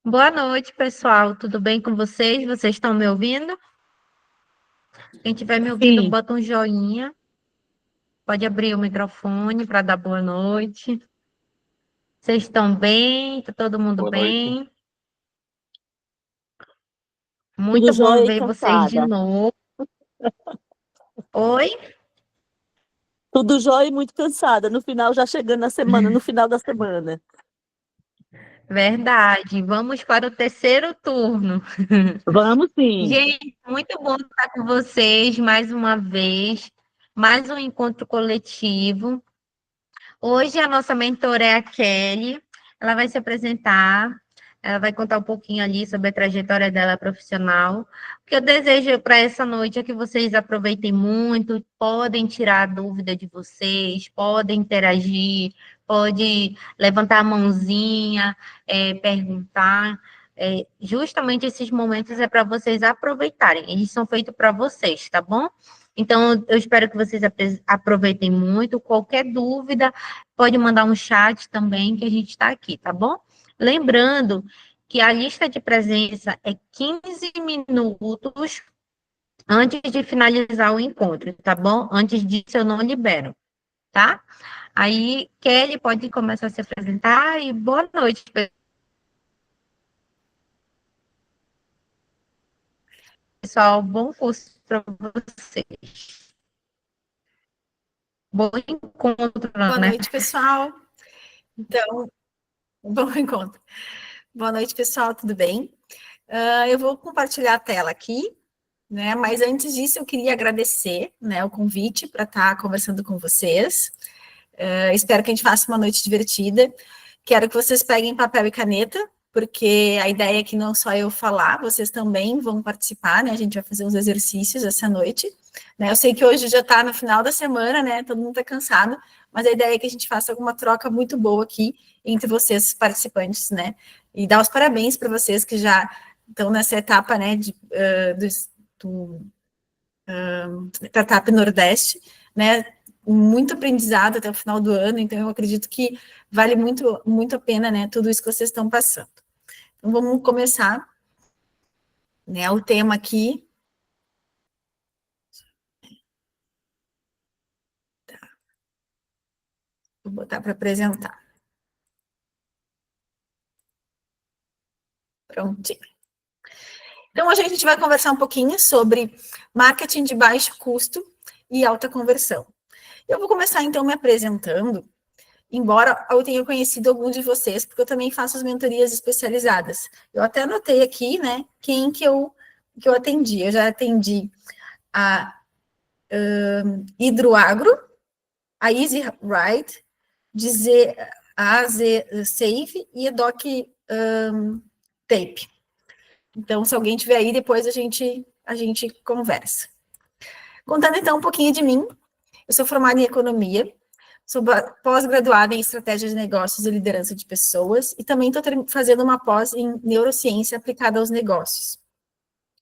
Boa noite, pessoal. Tudo bem com vocês? Vocês estão me ouvindo? Quem estiver me ouvindo, Sim, bota um joinha. Pode abrir o microfone para dar boa noite. Vocês estão bem? Tá todo mundo Boa noite. bem? tudo Muito bom jóia e ver vocês de cansada. novo. Oi? Tudo jóia e muito cansada. No final, já chegando na semana, no final da semana. Verdade. Vamos para o terceiro turno. Vamos sim. Gente, muito bom estar com vocês mais uma vez. Mais um encontro coletivo. Hoje a nossa mentora é a Kelly. Ela vai se apresentar, ela vai contar um pouquinho ali sobre a trajetória dela profissional. O que eu desejo para essa noite é que vocês aproveitem muito, podem tirar a dúvida de vocês, podem interagir, pode levantar a mãozinha, perguntar. Justamente esses momentos é para vocês aproveitarem, eles são feitos para vocês, tá bom? Então, eu espero que vocês aproveitem muito. Qualquer dúvida, pode mandar um chat também, que a gente está aqui, tá bom? Lembrando que a lista de presença é 15 minutos antes de finalizar o encontro, tá bom? Antes disso, eu não libero, tá? Aí, Kelly pode começar a se apresentar e boa noite, pessoal. Bom curso para vocês. Bom encontro, Boa né? noite, pessoal. Então, bom encontro. Boa noite, pessoal, tudo bem? Eu vou compartilhar a tela aqui, né? Mas antes disso, eu queria agradecer, né, o convite para estar conversando com vocês. Espero que a gente faça uma noite divertida. Quero que vocês peguem papel e caneta, porque a ideia é que não só eu falar, vocês também vão participar, né? A gente vai fazer uns exercícios essa noite. Né? Eu sei que hoje já está no final da semana, né? Todo mundo está cansado, mas a ideia é que a gente faça alguma troca muito boa aqui entre vocês, participantes, né? E dar os parabéns para vocês que já estão nessa etapa, né, do Startup Nordeste, né? Muito aprendizado até o final do ano, então eu acredito que vale muito, muito a pena, né? Tudo isso que vocês estão passando. Então vamos começar, né? O tema aqui. Vou botar para apresentar. Prontinho. Então, hoje a gente vai conversar um pouquinho sobre marketing de baixo custo e alta conversão. Eu vou começar, então, me apresentando, embora eu tenha conhecido alguns de vocês, porque eu também faço as mentorias especializadas. Eu até anotei aqui, né, quem que eu atendi. Eu já atendi a Hidroagro, a Easy Ride, a AZ Safe e a Doc Tape. Então, se alguém tiver aí, depois a gente conversa. Contando então um pouquinho de mim, eu sou formada em economia, sou pós-graduada em estratégia de negócios e liderança de pessoas, e também estou fazendo uma pós em neurociência aplicada aos negócios.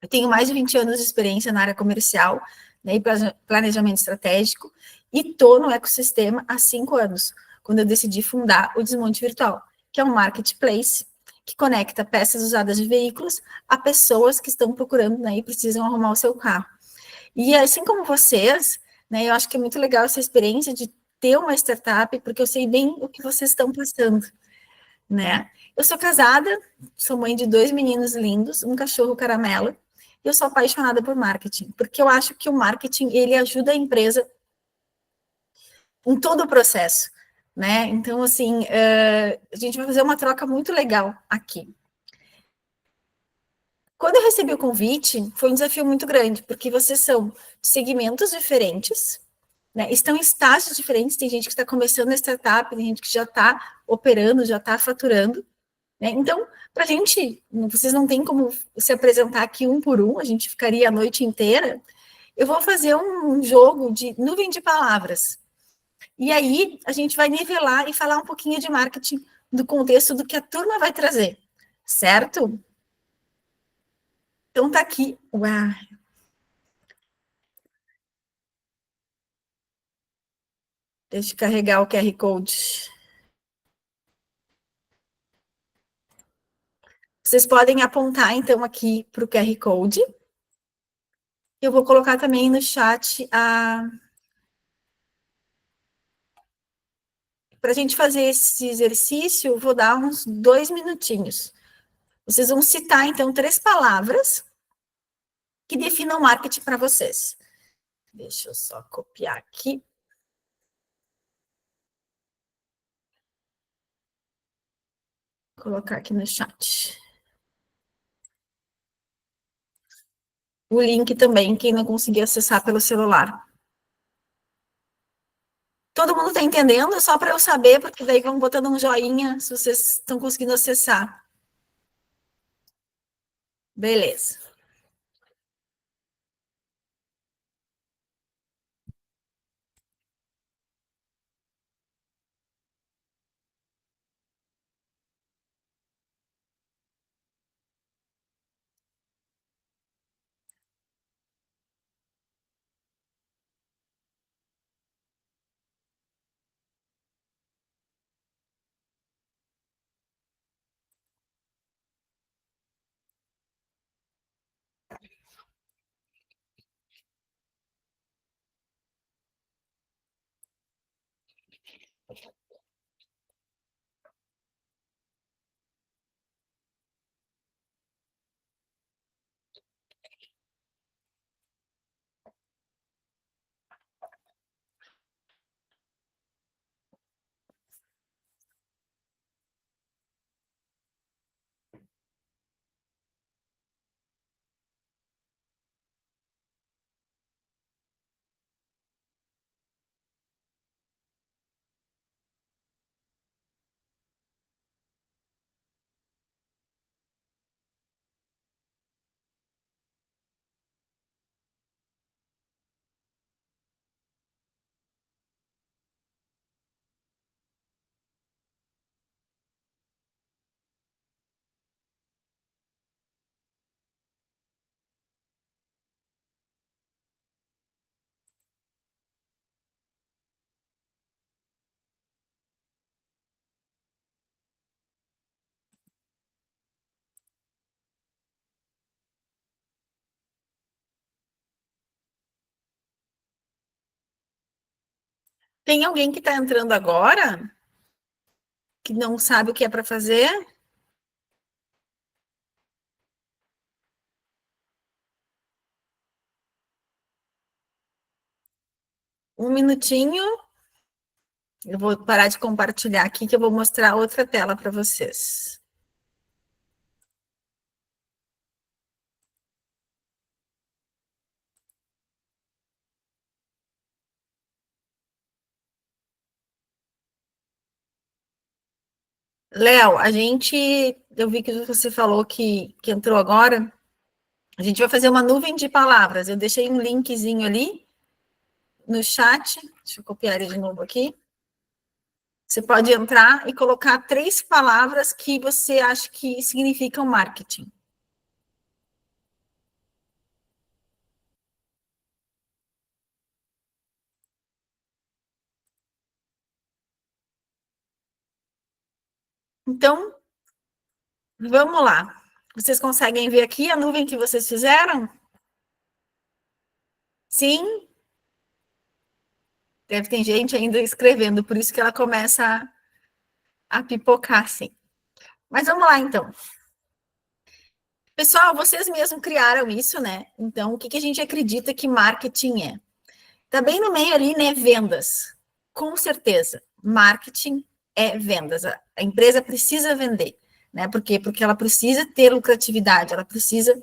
Eu tenho mais de 20 anos de experiência na área comercial, né, e planejamento estratégico, e estou no ecossistema há 5 anos, quando eu decidi fundar o Desmonte Virtual, que é um marketplace que conecta peças usadas de veículos a pessoas que estão procurando, né, e precisam arrumar o seu carro. E assim como vocês, né, eu acho que é muito legal essa experiência de ter uma startup, porque eu sei bem o que vocês estão passando, né? Eu sou casada, sou mãe de 2 meninos lindos, um cachorro caramelo, e eu sou apaixonada por marketing, porque eu acho que o marketing, ele ajuda a empresa em todo o processo, né? Então, assim, a gente vai fazer uma troca muito legal aqui. Quando eu recebi o convite, foi um desafio muito grande, porque vocês são de segmentos diferentes, né? Estão em estágios diferentes, tem gente que está começando a startup, tem gente que já está operando, já está faturando, né? Então, para a gente, vocês não têm como se apresentar aqui um por um, a gente ficaria a noite inteira. Eu vou fazer um jogo de nuvem de palavras. E aí, a gente vai nivelar e falar um pouquinho de marketing do contexto do que a turma vai trazer, certo? Então, tá aqui. Uau. Deixa eu carregar o QR Code. Vocês podem apontar, então, aqui para o QR Code. Eu vou colocar também no chat para a gente fazer esse exercício, vou dar uns 2 minutinhos. Vocês vão citar, então, 3 palavras que definam marketing para vocês. Deixa eu só copiar aqui. Vou colocar aqui no chat. O link também, quem não conseguir acessar pelo celular. Todo mundo está entendendo? É só para eu saber, porque daí vão botando um joinha se vocês estão conseguindo acessar. Beleza. Tem alguém que está entrando agora, que não sabe o que é para fazer? Um minutinho. Eu vou parar de compartilhar aqui, que eu vou mostrar outra tela para vocês. Léo, eu vi que você falou que entrou agora, a gente vai fazer uma nuvem de palavras. Eu deixei um linkzinho ali no chat, deixa eu copiar ele de novo aqui. Você pode entrar e colocar 3 palavras que você acha que significam marketing. Então, vamos lá. Vocês conseguem ver aqui a nuvem que vocês fizeram? Sim? Deve ter gente ainda escrevendo, por isso que ela começa a pipocar, assim. Mas vamos lá, então. Pessoal, vocês mesmos criaram isso, né? Então, o que a gente acredita que marketing é? Tá bem no meio ali, né? Vendas. Com certeza. Marketing é vendas. A empresa precisa vender, né? Por quê? Porque ela precisa ter lucratividade, ela precisa,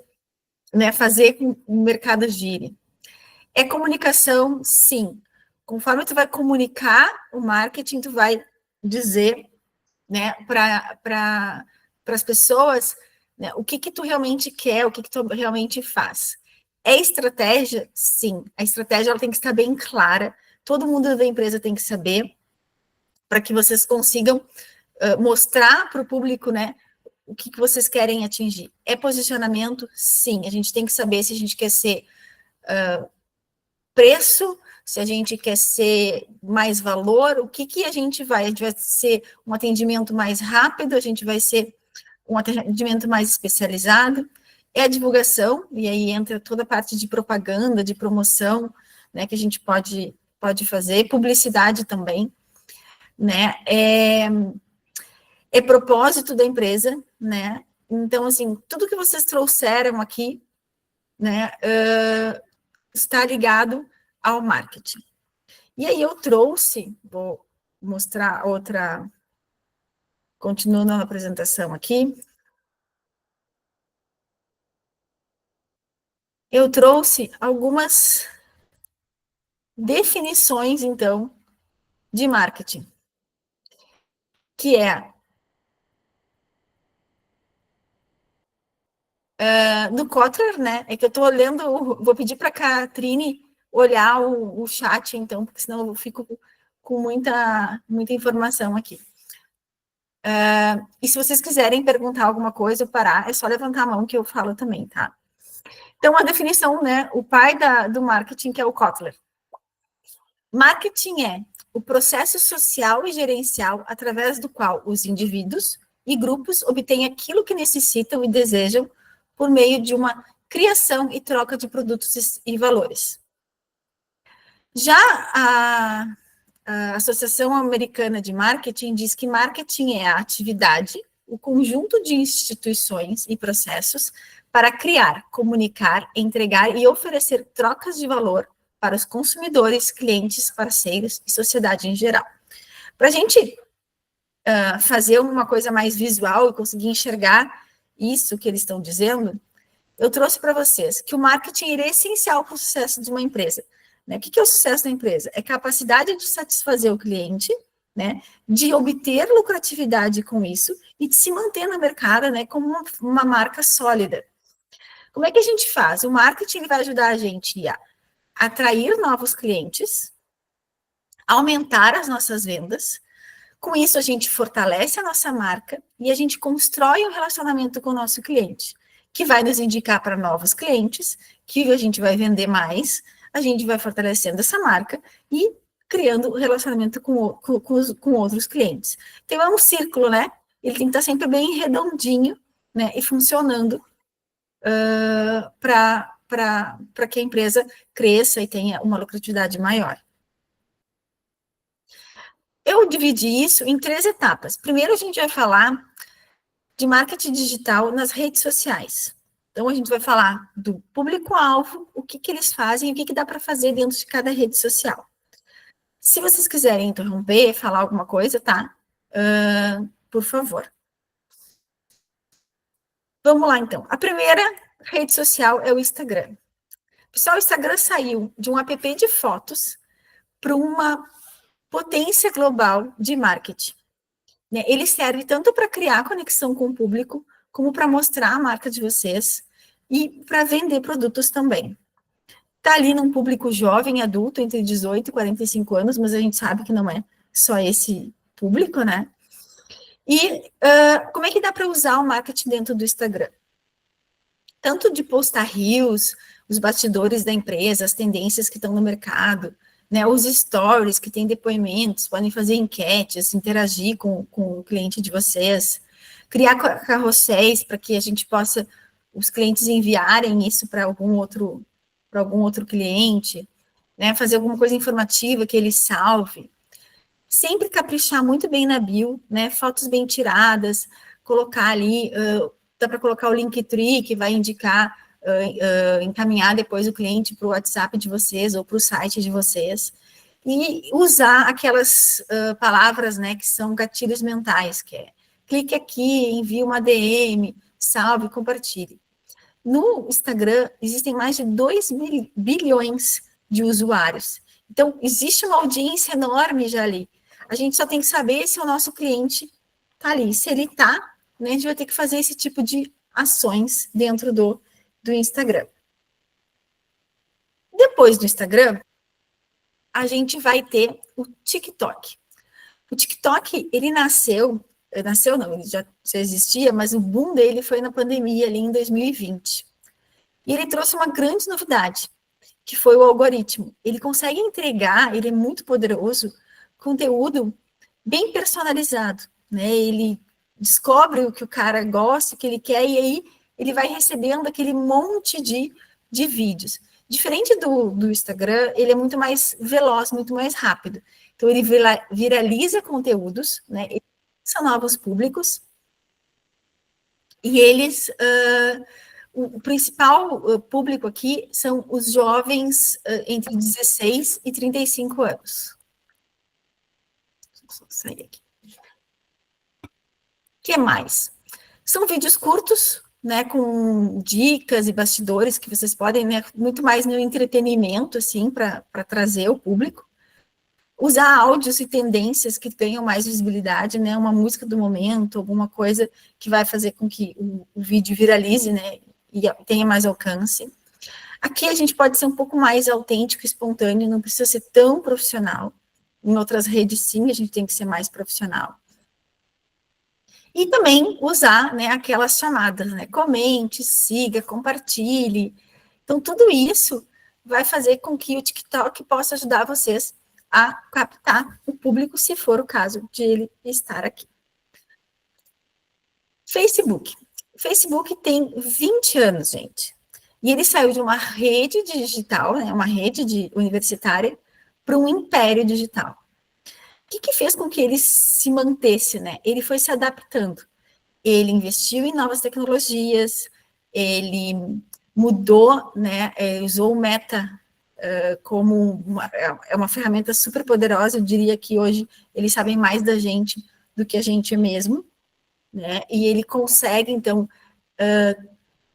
né, fazer com que o mercado gire. É comunicação? Sim. Conforme tu vai comunicar o marketing, tu vai dizer, né, para as pessoas, né, o que tu realmente quer, o que tu realmente faz. É estratégia? Sim. A estratégia ela tem que estar bem clara, todo mundo da empresa tem que saber, para que vocês consigam mostrar para o público, né, o que vocês querem atingir. É posicionamento? Sim. A gente tem que saber se a gente quer ser preço, se a gente quer ser mais valor, o que a gente vai? A gente vai ser um atendimento mais rápido, a gente vai ser um atendimento mais especializado, é a divulgação, e aí entra toda a parte de propaganda, de promoção, né, que a gente pode fazer, publicidade também, né, é propósito da empresa, né, então, assim, tudo que vocês trouxeram aqui, né, está ligado ao marketing. E aí eu trouxe, vou mostrar outra, continuando a apresentação aqui, eu trouxe algumas definições, então, de marketing, que é, no Kotler, né, é que eu estou olhando, vou pedir para a Catrine olhar o chat, então, porque senão eu fico com muita informação aqui. E se vocês quiserem perguntar alguma coisa ou parar, é só levantar a mão que eu falo também, tá? Então, a definição, né, o pai do marketing, que é o Kotler. Marketing é o processo social e gerencial através do qual os indivíduos e grupos obtêm aquilo que necessitam e desejam por meio de uma criação e troca de produtos e valores. Já a Associação Americana de Marketing diz que marketing é a atividade, o conjunto de instituições e processos para criar, comunicar, entregar e oferecer trocas de valor para os consumidores, clientes, parceiros e sociedade em geral. Para a gente fazer uma coisa mais visual e conseguir enxergar isso que eles estão dizendo, eu trouxe para vocês que o marketing é essencial para o sucesso de uma empresa. Né? O que é o sucesso da empresa? É capacidade de satisfazer o cliente, né? De obter lucratividade com isso e de se manter no mercado, né? Como uma marca sólida. Como é que a gente faz? O marketing vai ajudar a gente a atrair novos clientes, aumentar as nossas vendas. Com isso, a gente fortalece a nossa marca e a gente constrói um relacionamento com o nosso cliente, que vai nos indicar para novos clientes, que a gente vai vender mais, a gente vai fortalecendo essa marca e criando relacionamento com outros clientes. Então, é um círculo, né? Ele tem que estar sempre bem redondinho, né? E funcionando para que a empresa cresça e tenha uma lucratividade maior. Eu dividi isso em 3 etapas. Primeiro, a gente vai falar de marketing digital nas redes sociais. Então, a gente vai falar do público-alvo, o que eles fazem, o que dá para fazer dentro de cada rede social. Se vocês quiserem interromper, falar alguma coisa, tá? Por favor. Vamos lá, então. A primeira rede social é o Instagram. Pessoal, o Instagram saiu de um app de fotos para uma potência global de marketing. Ele serve tanto para criar conexão com o público, como para mostrar a marca de vocês e para vender produtos também. Está ali num público jovem, adulto, entre 18 e 45 anos, mas a gente sabe que não é só esse público, né? E como é que dá para usar o marketing dentro do Instagram? Tanto de postar reels, os bastidores da empresa, as tendências que estão no mercado, né, os stories que têm depoimentos, podem fazer enquetes, interagir com o cliente de vocês, criar carrosséis para que a gente possa, os clientes enviarem isso para algum outro cliente, né, fazer alguma coisa informativa que ele salve. Sempre caprichar muito bem na bio, né, fotos bem tiradas, colocar ali, dá para colocar o Linktree, que vai indicar, encaminhar depois o cliente para o WhatsApp de vocês ou para o site de vocês, e usar aquelas palavras, né, que são gatilhos mentais, que é clique aqui, envie uma DM, salve, compartilhe. No Instagram, existem mais de 2 bilhões de usuários. Então, existe uma audiência enorme já ali. A gente só tem que saber se o nosso cliente está ali. Se ele está, né, a gente vai ter que fazer esse tipo de ações dentro do Instagram. Depois do Instagram, a gente vai ter o TikTok. O TikTok, ele não, ele já existia, mas o boom dele foi na pandemia, ali em 2020. E ele trouxe uma grande novidade, que foi o algoritmo. Ele consegue entregar, ele é muito poderoso, conteúdo bem personalizado, né? Ele descobre o que o cara gosta, o que ele quer, e aí ele vai recebendo aquele monte de vídeos. Diferente do Instagram, ele é muito mais veloz, muito mais rápido. Então, ele viraliza conteúdos, né? Ele são novos públicos, e eles... o principal público aqui são os jovens entre 16 e 35 anos. Deixa eu sair aqui. O que mais? São vídeos curtos, né, com dicas e bastidores que vocês podem, né, muito mais no entretenimento, assim, para trazer o público. Usar áudios e tendências que tenham mais visibilidade, né, uma música do momento, alguma coisa que vai fazer com que o vídeo viralize, né, e tenha mais alcance. Aqui a gente pode ser um pouco mais autêntico, espontâneo, não precisa ser tão profissional. Em outras redes, sim, a gente tem que ser mais profissional. E também usar, né, aquelas chamadas, né, comente, siga, compartilhe. Então, tudo isso vai fazer com que o TikTok possa ajudar vocês a captar o público, se for o caso de ele estar aqui. Facebook. Facebook tem 20 anos, gente. E ele saiu de uma rede digital, né, uma rede universitária, para um império digital. O que fez com que ele se mantesse, né? Ele foi se adaptando. Ele investiu em novas tecnologias, ele mudou, né? Usou o Meta como uma ferramenta super poderosa. Eu diria que hoje eles sabem mais da gente do que a gente mesmo, né? E ele consegue, então,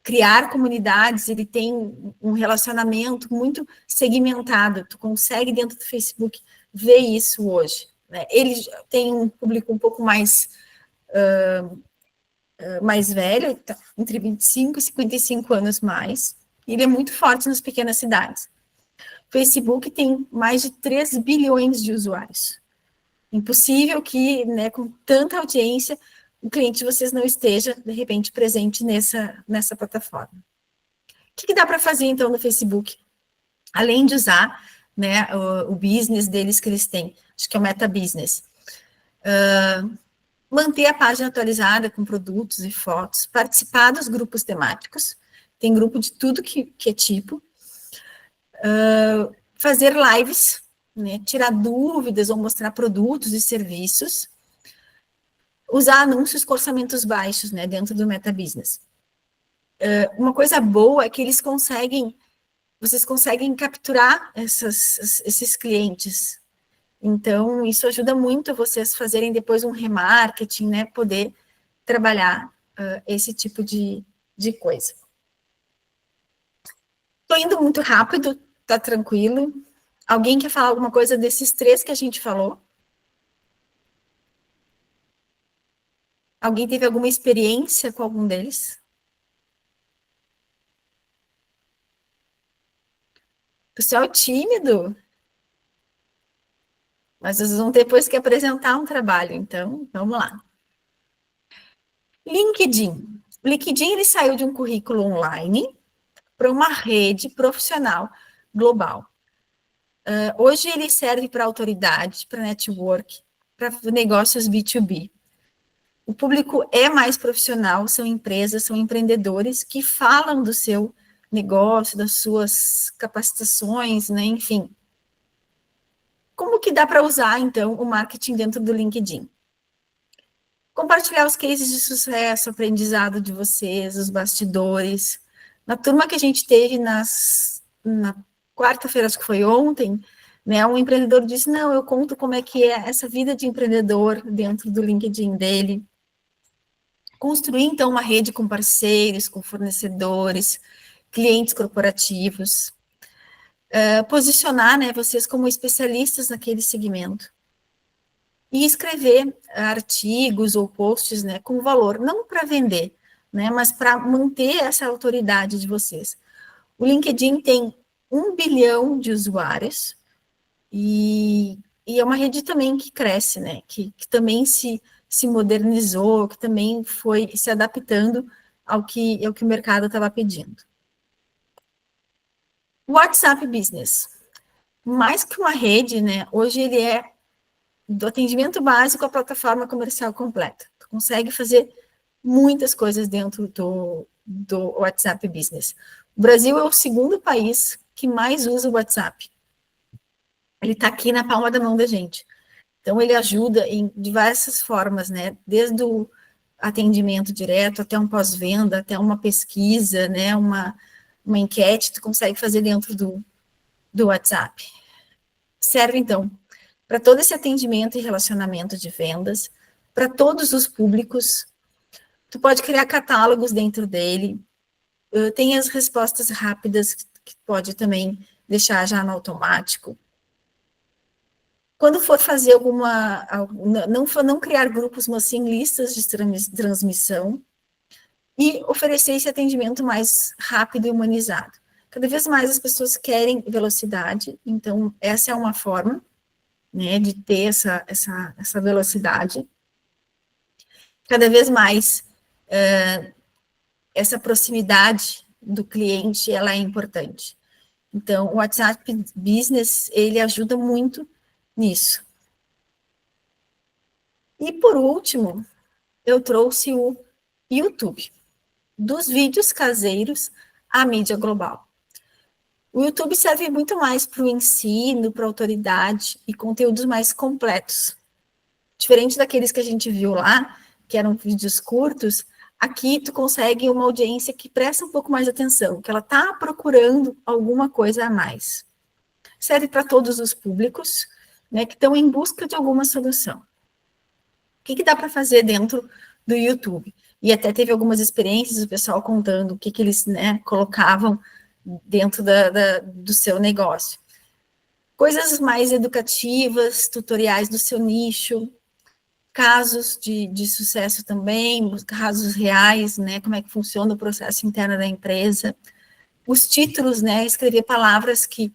criar comunidades, ele tem um relacionamento muito segmentado. Tu consegue, dentro do Facebook, ver isso hoje. Né? Ele tem um público um pouco mais velho, tá entre 25 e 55 anos mais. Ele é muito forte nas pequenas cidades. O Facebook tem mais de 3 bilhões de usuários. Impossível que, né, com tanta audiência, o cliente de vocês não esteja, de repente, presente nessa plataforma. O que dá para fazer, então, no Facebook? Além de usar, né, o business deles que eles têm, acho que é o Meta Business. Manter a página atualizada com produtos e fotos, participar dos grupos temáticos, tem grupo de tudo que é tipo. Fazer lives, né, tirar dúvidas ou mostrar produtos e serviços. Usar anúncios com orçamentos baixos, né, dentro do Meta Business. Uma coisa boa é que vocês conseguem capturar esses clientes. Então, isso ajuda muito vocês fazerem depois um remarketing, né, poder trabalhar esse tipo de coisa. Estou indo muito rápido, tá tranquilo? Alguém quer falar alguma coisa desses 3 que a gente falou? Alguém teve alguma experiência com algum deles? Pessoal tímido? Mas vocês vão depois que apresentar um trabalho, então, vamos lá. LinkedIn. O LinkedIn, ele saiu de um currículo online para uma rede profissional global. Hoje, ele serve para autoridades, para network, para negócios B2B. O público é mais profissional, são empresas, são empreendedores que falam do seu negócio, das suas capacitações, né, enfim. Como que dá para usar, então, o marketing dentro do LinkedIn? Compartilhar os cases de sucesso, aprendizado de vocês, os bastidores. Na turma que a gente teve na quarta-feira, acho que foi ontem, né, um empreendedor disse, não, eu conto como é que é essa vida de empreendedor dentro do LinkedIn dele. Construir, então, uma rede com parceiros, com fornecedores, clientes corporativos. Posicionar, né, vocês como especialistas naquele segmento. E escrever artigos ou posts, né, com valor, não para vender, né, mas para manter essa autoridade de vocês. O LinkedIn tem 1 bilhão de usuários e é uma rede também que cresce, né, que também se modernizou, que também foi se adaptando ao que o mercado estava pedindo. WhatsApp Business. Mais que uma rede, né, hoje ele é do atendimento básico à plataforma comercial completa. Tu consegue fazer muitas coisas dentro do WhatsApp Business. O Brasil é o segundo país que mais usa o WhatsApp. Ele está aqui na palma da mão da gente. Então, ele ajuda em diversas formas, né? Desde o atendimento direto até um pós-venda, até uma pesquisa, né? Uma enquete, tu consegue fazer dentro do WhatsApp. Serve, então, para todo esse atendimento e relacionamento de vendas, para todos os públicos. Tu pode criar catálogos dentro dele. Tem as respostas rápidas, que pode também deixar já no automático. Quando for fazer não criar grupos, mas sim listas de transmissão, e oferecer esse atendimento mais rápido e humanizado. Cada vez mais as pessoas querem velocidade, então essa é uma forma, né, de ter essa velocidade. Cada vez mais essa proximidade do cliente, ela é importante. Então, o WhatsApp Business, ele ajuda muito nisso. E, por último, eu trouxe o YouTube, dos vídeos caseiros à mídia global. O YouTube serve muito mais para o ensino, para a autoridade e conteúdos mais completos. Diferente daqueles que a gente viu lá, que eram vídeos curtos, aqui tu consegue uma audiência que presta um pouco mais atenção, que ela está procurando alguma coisa a mais. Serve para todos os públicos, né, que estão em busca de alguma solução. O que dá para fazer dentro do YouTube? E até teve algumas experiências, o pessoal contando o que eles, né, colocavam dentro do seu negócio. Coisas mais educativas, tutoriais do seu nicho, casos de sucesso também, casos reais, né, como é que funciona o processo interno da empresa. Os títulos, né, escrever palavras que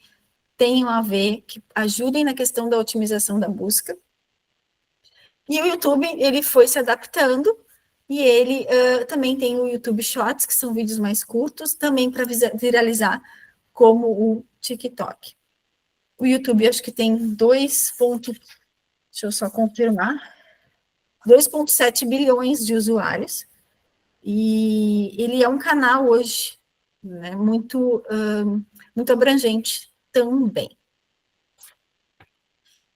tenham a ver, que ajudem na questão da otimização da busca. E o YouTube, ele foi se adaptando, e ele também tem o YouTube Shorts, que são vídeos mais curtos, também para viralizar, como o TikTok. O YouTube, acho que tem deixa eu só confirmar, 2,7 bilhões de usuários, e ele é um canal hoje, né, muito abrangente também.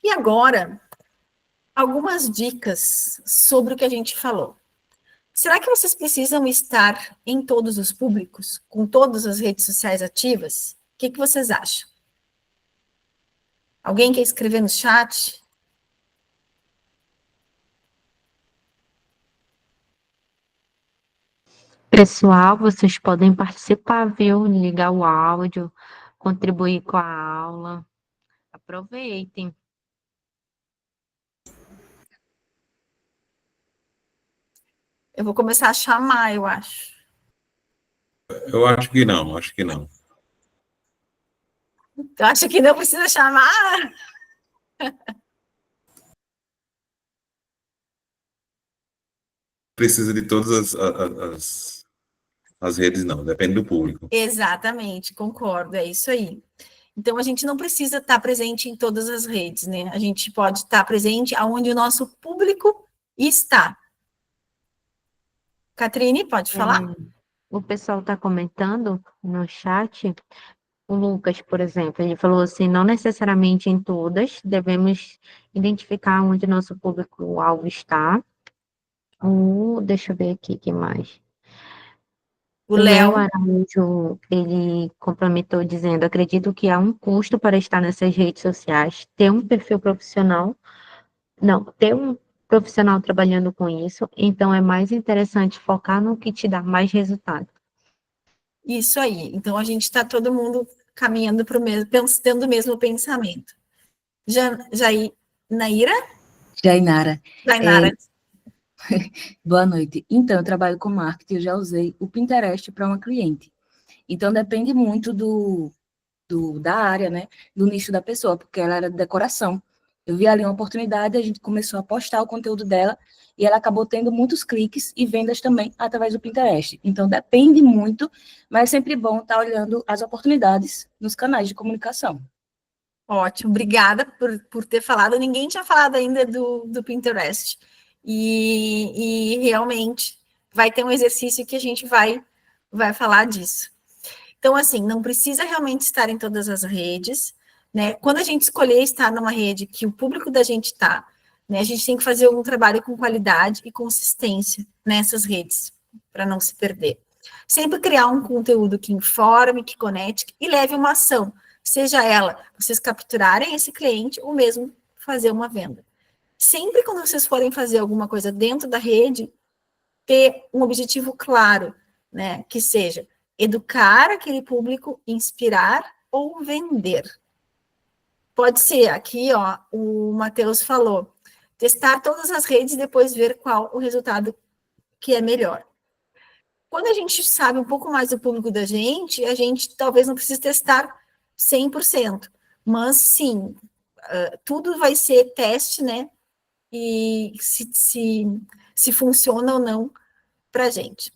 E agora, algumas dicas sobre o que a gente falou. Será que vocês precisam estar em todos os públicos, com todas as redes sociais ativas? O que vocês acham? Alguém quer escrever no chat? Pessoal, vocês podem participar, viu? Ligar o áudio, contribuir com a aula. Aproveitem. Eu vou começar a chamar, eu acho. Eu acho que não, acho que não. Eu acho que não precisa chamar? Precisa de todas as redes, não, depende do público. Exatamente, concordo, é isso aí. Então, a gente não precisa estar presente em todas as redes, né? A gente pode estar presente onde o nosso público está. Catrine, pode falar? O pessoal está comentando no chat, o Lucas, por exemplo, ele falou assim, não necessariamente em todas, devemos identificar onde nosso público-alvo está. Deixa eu ver aqui, o que mais? O O Léo. Léo Araújo, ele complementou dizendo, acredito que há um custo para estar nessas redes sociais, ter um perfil profissional, não, ter um profissional trabalhando com isso, então é mais interessante focar no que te dá mais resultado. Isso aí. Então, a gente está todo mundo caminhando para o mesmo, tendo o mesmo pensamento. Naira? Jainara. Jainara. Boa noite. Então, eu trabalho com marketing, eu já usei o Pinterest para uma cliente. Então, depende muito da área, né? Do nicho da pessoa, porque ela era de decoração. Eu vi ali uma oportunidade, a gente começou a postar o conteúdo dela e ela acabou tendo muitos cliques e vendas também através do Pinterest. Então, depende muito, mas é sempre bom estar olhando as oportunidades nos canais de comunicação. Ótimo, obrigada por ter falado. Ninguém tinha falado ainda do Pinterest. e realmente vai ter um exercício que a gente vai falar disso. Então, assim, não precisa realmente estar em todas as redes, né? Quando a gente escolher estar numa rede que o público da gente está, né, a gente tem que fazer um trabalho com qualidade e consistência nessas redes, para não se perder. Sempre criar um conteúdo que informe, que conecte e leve uma ação, seja ela vocês capturarem esse cliente ou mesmo fazer uma venda. Sempre quando vocês forem fazer alguma coisa dentro da rede, ter um objetivo claro, né, que seja educar aquele público, inspirar ou vender. Pode ser, aqui, ó, o Matheus falou, testar todas as redes e depois ver qual o resultado que é melhor. Quando a gente sabe um pouco mais do público da gente, a gente talvez não precise testar 100%, mas sim, tudo vai ser teste, né, e se funciona ou não para a gente.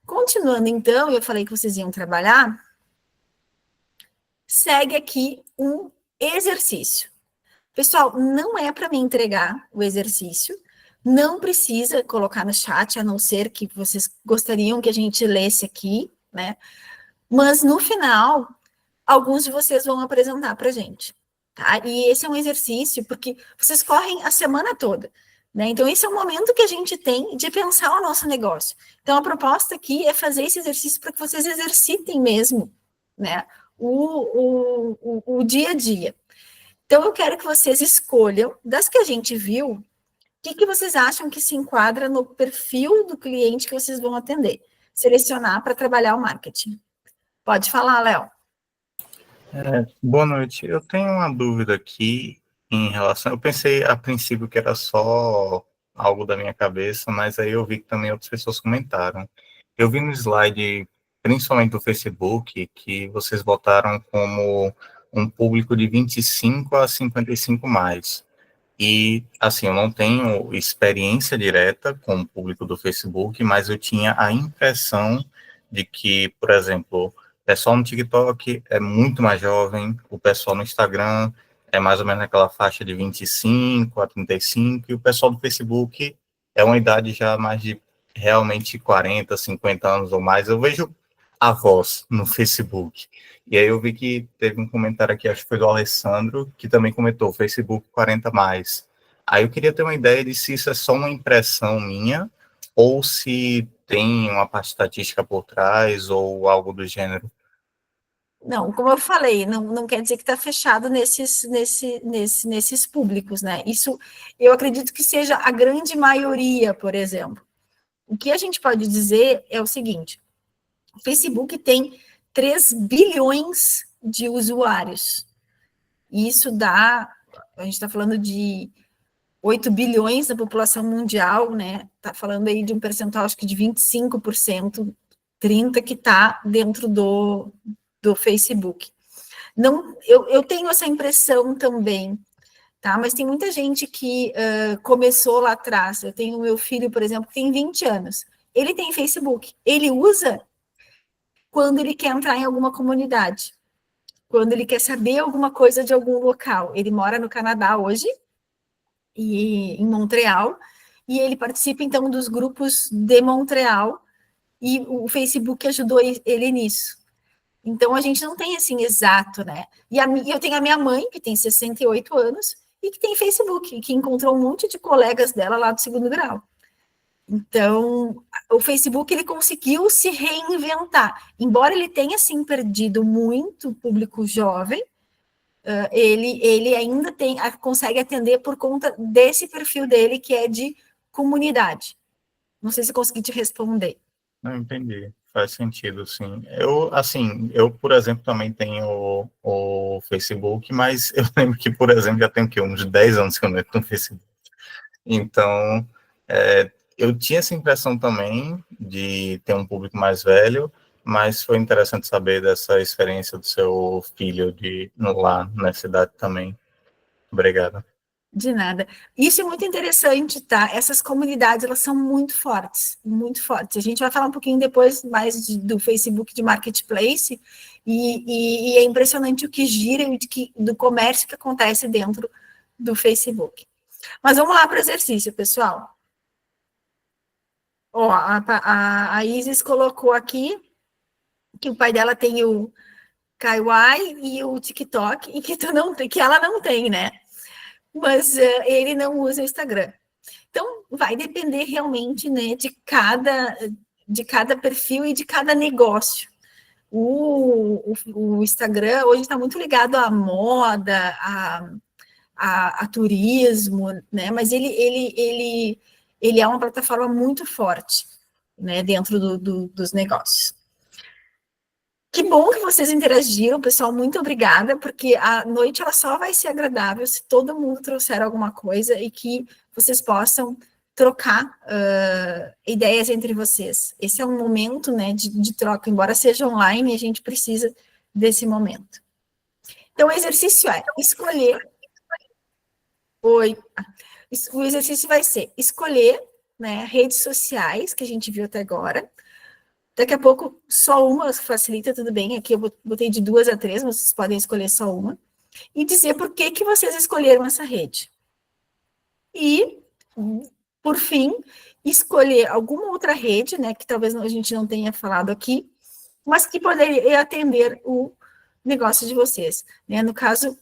Continuando, então, eu falei que vocês iam trabalhar, segue aqui um exercício. Pessoal, não é para me entregar o exercício, não precisa colocar no chat, a não ser que vocês gostariam que a gente lesse aqui, né? Mas no final, alguns de vocês vão apresentar para a gente, tá? E esse é um exercício, porque vocês correm a semana toda, né? Então, esse é o momento que a gente tem de pensar o nosso negócio. Então, a proposta aqui é fazer esse exercício para que vocês exercitem mesmo, né? O dia a dia. Então, eu quero que vocês escolham, das que a gente viu, o que vocês acham que se enquadra no perfil do cliente que vocês vão atender. Selecionar para trabalhar o marketing. Pode falar, Léo. Boa noite. Eu tenho uma dúvida aqui em relação... Eu pensei a princípio que era só algo da minha cabeça, mas aí eu vi que também outras pessoas comentaram. Eu vi no slide, principalmente do Facebook, que vocês botaram como um público de 25 a 55 mais. E, assim, eu não tenho experiência direta com o público do Facebook, mas eu tinha a impressão de que, por exemplo, o pessoal no TikTok é muito mais jovem, o pessoal no Instagram é mais ou menos naquela faixa de 25 a 35, e o pessoal do Facebook é uma idade já mais de realmente 40, 50 anos ou mais. Eu vejo avós no Facebook. E aí eu vi que teve um comentário aqui, acho que foi do Alessandro, que também comentou, Facebook 40 mais. Aí eu queria ter uma ideia de se isso é só uma impressão minha, ou se tem uma parte estatística por trás, ou algo do gênero. Não, como eu falei, não quer dizer que está fechado nesses públicos, né? Isso, eu acredito que seja a grande maioria, por exemplo. O que a gente pode dizer é o seguinte, o Facebook tem 3 bilhões de usuários. Isso dá, a gente está falando de 8 bilhões da população mundial, né? Está falando aí de um percentual, acho que de 25%, 30% que está dentro do Facebook. Não, eu tenho essa impressão também, tá? Mas tem muita gente que começou lá atrás. Eu tenho meu filho, por exemplo, que tem 20 anos. Ele tem Facebook. Ele usa quando ele quer entrar em alguma comunidade, quando ele quer saber alguma coisa de algum local. Ele mora no Canadá hoje, e em Montreal, e ele participa, então, dos grupos de Montreal, e o Facebook ajudou ele nisso. Então, a gente não tem, assim, exato, né? E eu tenho a minha mãe, que tem 68 anos, e que tem Facebook, e que encontrou um monte de colegas dela lá do 2º grau. Então, o Facebook, ele conseguiu se reinventar. Embora ele tenha, sim, perdido muito público jovem, ele ainda consegue atender por conta desse perfil dele, que é de comunidade. Não sei se consegui te responder. Não entendi, faz sentido, sim. Eu, por exemplo, também tenho o Facebook, mas eu lembro que, por exemplo, já tenho uns 10 anos que eu não entro no Facebook. Então, eu tinha essa impressão também de ter um público mais velho, mas foi interessante saber dessa experiência do seu filho lá na cidade também. Obrigado. De nada. Isso é muito interessante, tá? Essas comunidades, elas são muito fortes, muito fortes. A gente vai falar um pouquinho depois mais do Facebook de Marketplace, e é impressionante o que gira do comércio que acontece dentro do Facebook. Mas vamos lá para o exercício, pessoal. Ó, a Isis colocou aqui que o pai dela tem o Kaiwai e o TikTok, e que tu não tem, que ela não tem, né? Mas ele não usa o Instagram. Então, vai depender realmente, né, de cada perfil e de cada negócio. O Instagram hoje está muito ligado à moda, a turismo, né? Mas ele é uma plataforma muito forte, né, dentro dos negócios. Que bom que vocês interagiram, pessoal. Muito obrigada, porque a noite ela só vai ser agradável se todo mundo trouxer alguma coisa e que vocês possam trocar ideias entre vocês. Esse é um momento, né, de troca, embora seja online, a gente precisa desse momento. Então, o exercício é escolher. Oi. O exercício vai ser escolher, né, redes sociais que a gente viu até agora. Daqui a pouco, só uma facilita, tudo bem. Aqui eu botei de 2 a 3, vocês podem escolher só uma. E dizer por que vocês escolheram essa rede. E, por fim, escolher alguma outra rede, né, que talvez a gente não tenha falado aqui, mas que poderia atender o negócio de vocês. Né? No caso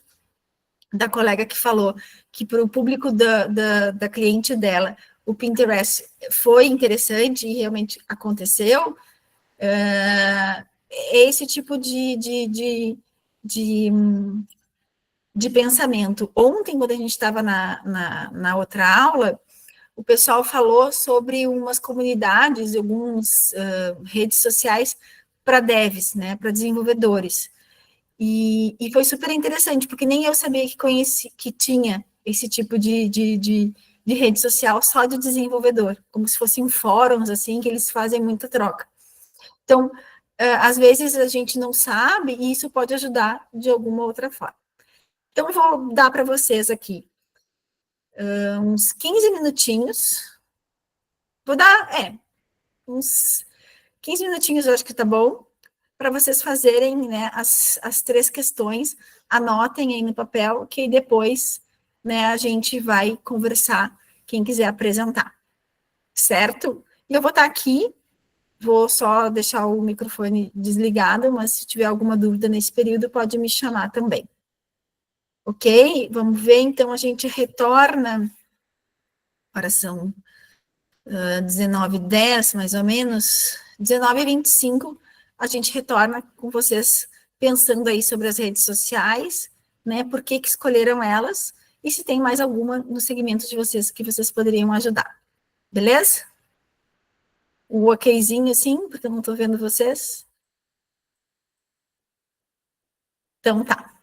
da colega que falou que para o público da cliente dela, o Pinterest foi interessante e realmente aconteceu, esse tipo de pensamento. Ontem, quando a gente estava na outra aula, o pessoal falou sobre umas comunidades, algumas redes sociais para devs, né, para desenvolvedores. E foi super interessante, porque nem eu sabia que tinha esse tipo de rede social só de desenvolvedor, como se fossem fóruns, assim, que eles fazem muita troca. Então, às vezes a gente não sabe e isso pode ajudar de alguma outra forma. Então, eu vou dar para vocês aqui uns 15 minutinhos. Vou dar, uns 15 minutinhos, eu acho que tá bom, para vocês fazerem, né, as 3 questões, anotem aí no papel, que depois, né, a gente vai conversar, quem quiser apresentar, certo? E eu vou estar aqui, vou só deixar o microfone desligado, mas se tiver alguma dúvida nesse período, pode me chamar também. Ok? Vamos ver, então a gente retorna, agora são 19h10, mais ou menos, 19h25, a gente retorna com vocês pensando aí sobre as redes sociais, né, por que escolheram elas, e se tem mais alguma no segmento de vocês que vocês poderiam ajudar. Beleza? O okzinho, assim, porque eu não estou vendo vocês. Então, tá.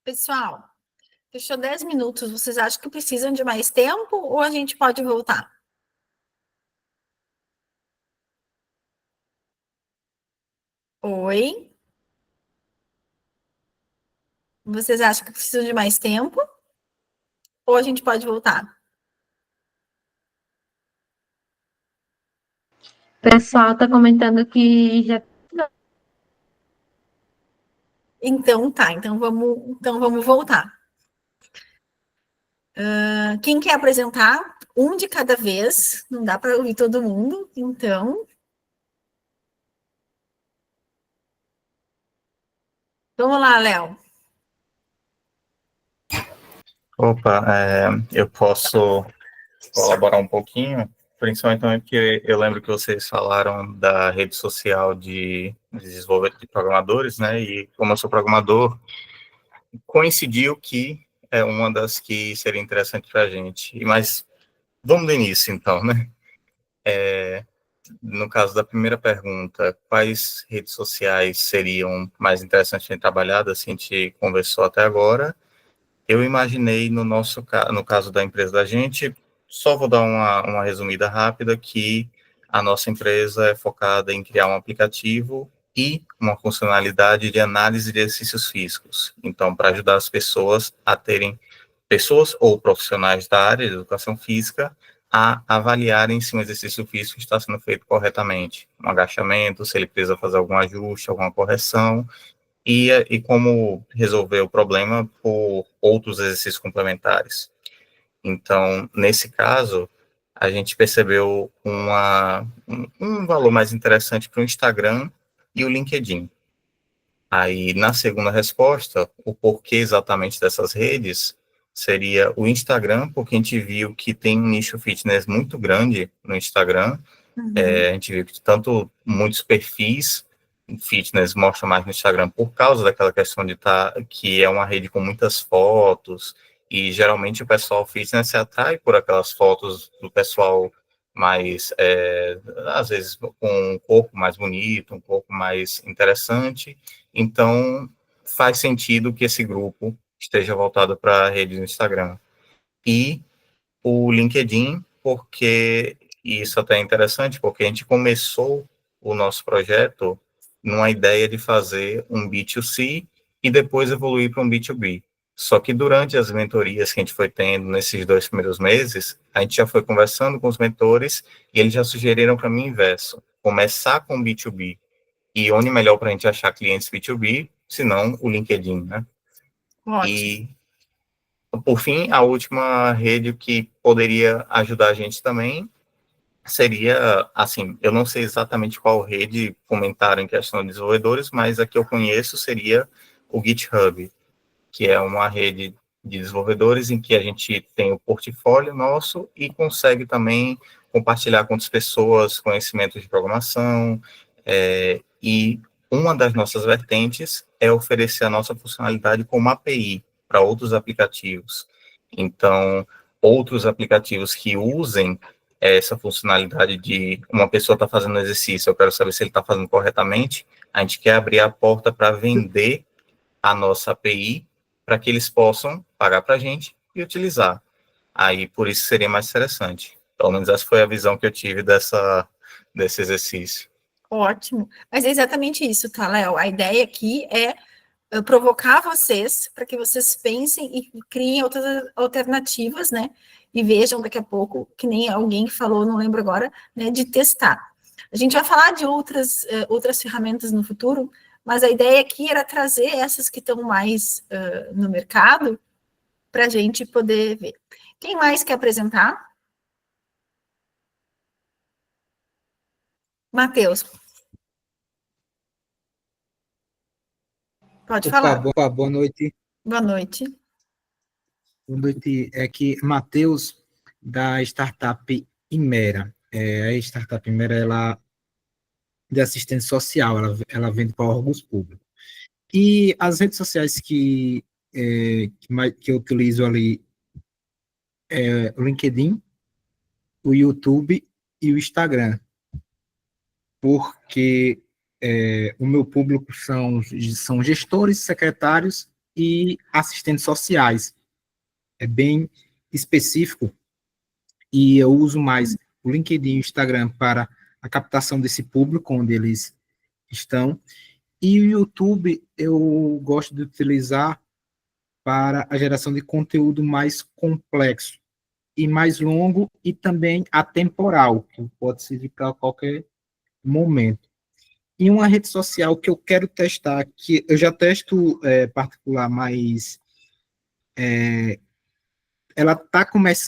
Pessoal, fechou 10 minutos. Vocês acham que precisam de mais tempo ou a gente pode voltar? Oi? Vocês acham que precisam de mais tempo ou a gente pode voltar? O pessoal está comentando que já. Então tá, então vamos voltar. Quem quer apresentar? Um de cada vez, não dá para ouvir todo mundo, então. Vamos lá, Léo. Opa, eu posso colaborar um pouquinho, principalmente também porque eu lembro que vocês falaram da rede social de desenvolvedores, de programadores, né? E como eu sou programador, coincidiu que é uma das que seria interessante para a gente. Mas vamos do início, então, né? No caso da primeira pergunta, quais redes sociais seriam mais interessantes de trabalhar, assim, a gente conversou até agora. Eu imaginei no caso da empresa da gente, só vou dar uma resumida rápida, que a nossa empresa é focada em criar um aplicativo e uma funcionalidade de análise de exercícios físicos. Então, para ajudar as pessoas a terem, pessoas ou profissionais da área de educação física, a avaliarem se um exercício físico está sendo feito corretamente, um agachamento, se ele precisa fazer algum ajuste, alguma correção, e como resolver o problema por outros exercícios complementares. Então, nesse caso, a gente percebeu um valor mais interessante para o Instagram e o LinkedIn. Aí, na segunda resposta, o porquê exatamente dessas redes seria o Instagram, porque a gente viu que tem um nicho fitness muito grande no Instagram. A gente viu que tanto muitos perfis fitness mostram mais no Instagram por causa daquela questão de que é uma rede com muitas fotos, e geralmente o pessoal fitness se atrai por aquelas fotos do pessoal mais, às vezes com um corpo mais bonito, um corpo mais interessante. Então faz sentido que esse grupo esteja voltado para a rede do Instagram. E o LinkedIn, porque isso até é interessante, porque a gente começou o nosso projeto numa ideia de fazer um B2C e depois evoluir para um B2B. Só que durante as mentorias que a gente foi tendo nesses 2 primeiros meses, a gente já foi conversando com os mentores e eles já sugeriram para mim o inverso: começar com B2B. E onde melhor para a gente achar clientes B2B, se não o LinkedIn, né? Ótimo. E por fim, a última rede que poderia ajudar a gente também seria, assim, eu não sei exatamente qual rede comentaram em questão de desenvolvedores, mas a que eu conheço seria o GitHub, que é uma rede de desenvolvedores em que a gente tem o portfólio nosso e consegue também compartilhar com outras pessoas conhecimentos de programação, e uma das nossas vertentes é oferecer a nossa funcionalidade como API para outros aplicativos. Então, outros aplicativos que usem essa funcionalidade de uma pessoa está fazendo exercício, eu quero saber se ele está fazendo corretamente, a gente quer abrir a porta para vender a nossa API para que eles possam pagar para a gente e utilizar. Aí, por isso, seria mais interessante. Pelo menos essa foi a visão que eu tive desse exercício. Ótimo. Mas é exatamente isso, tá, Léo? A ideia aqui é provocar vocês para que vocês pensem e criem outras alternativas, né? E vejam daqui a pouco, que nem alguém falou, não lembro agora, né, de testar. A gente vai falar de outras ferramentas no futuro, mas a ideia aqui era trazer essas que estão mais no mercado para a gente poder ver. Quem mais quer apresentar? Matheus. Pode falar. Boa noite. Boa noite. Boa noite. É que Matheus, da startup Imera. A startup Imera, ela de assistência social, ela vende para órgãos públicos. E as redes sociais que eu utilizo ali é o LinkedIn, o YouTube e o Instagram, porque o meu público são gestores, secretários e assistentes sociais. É bem específico e eu uso mais o LinkedIn e o Instagram para a captação desse público onde eles estão. E o YouTube eu gosto de utilizar para a geração de conteúdo mais complexo e mais longo e também atemporal, que pode servir para qualquer momento. E uma rede social que eu quero testar, que eu já testo particular, mas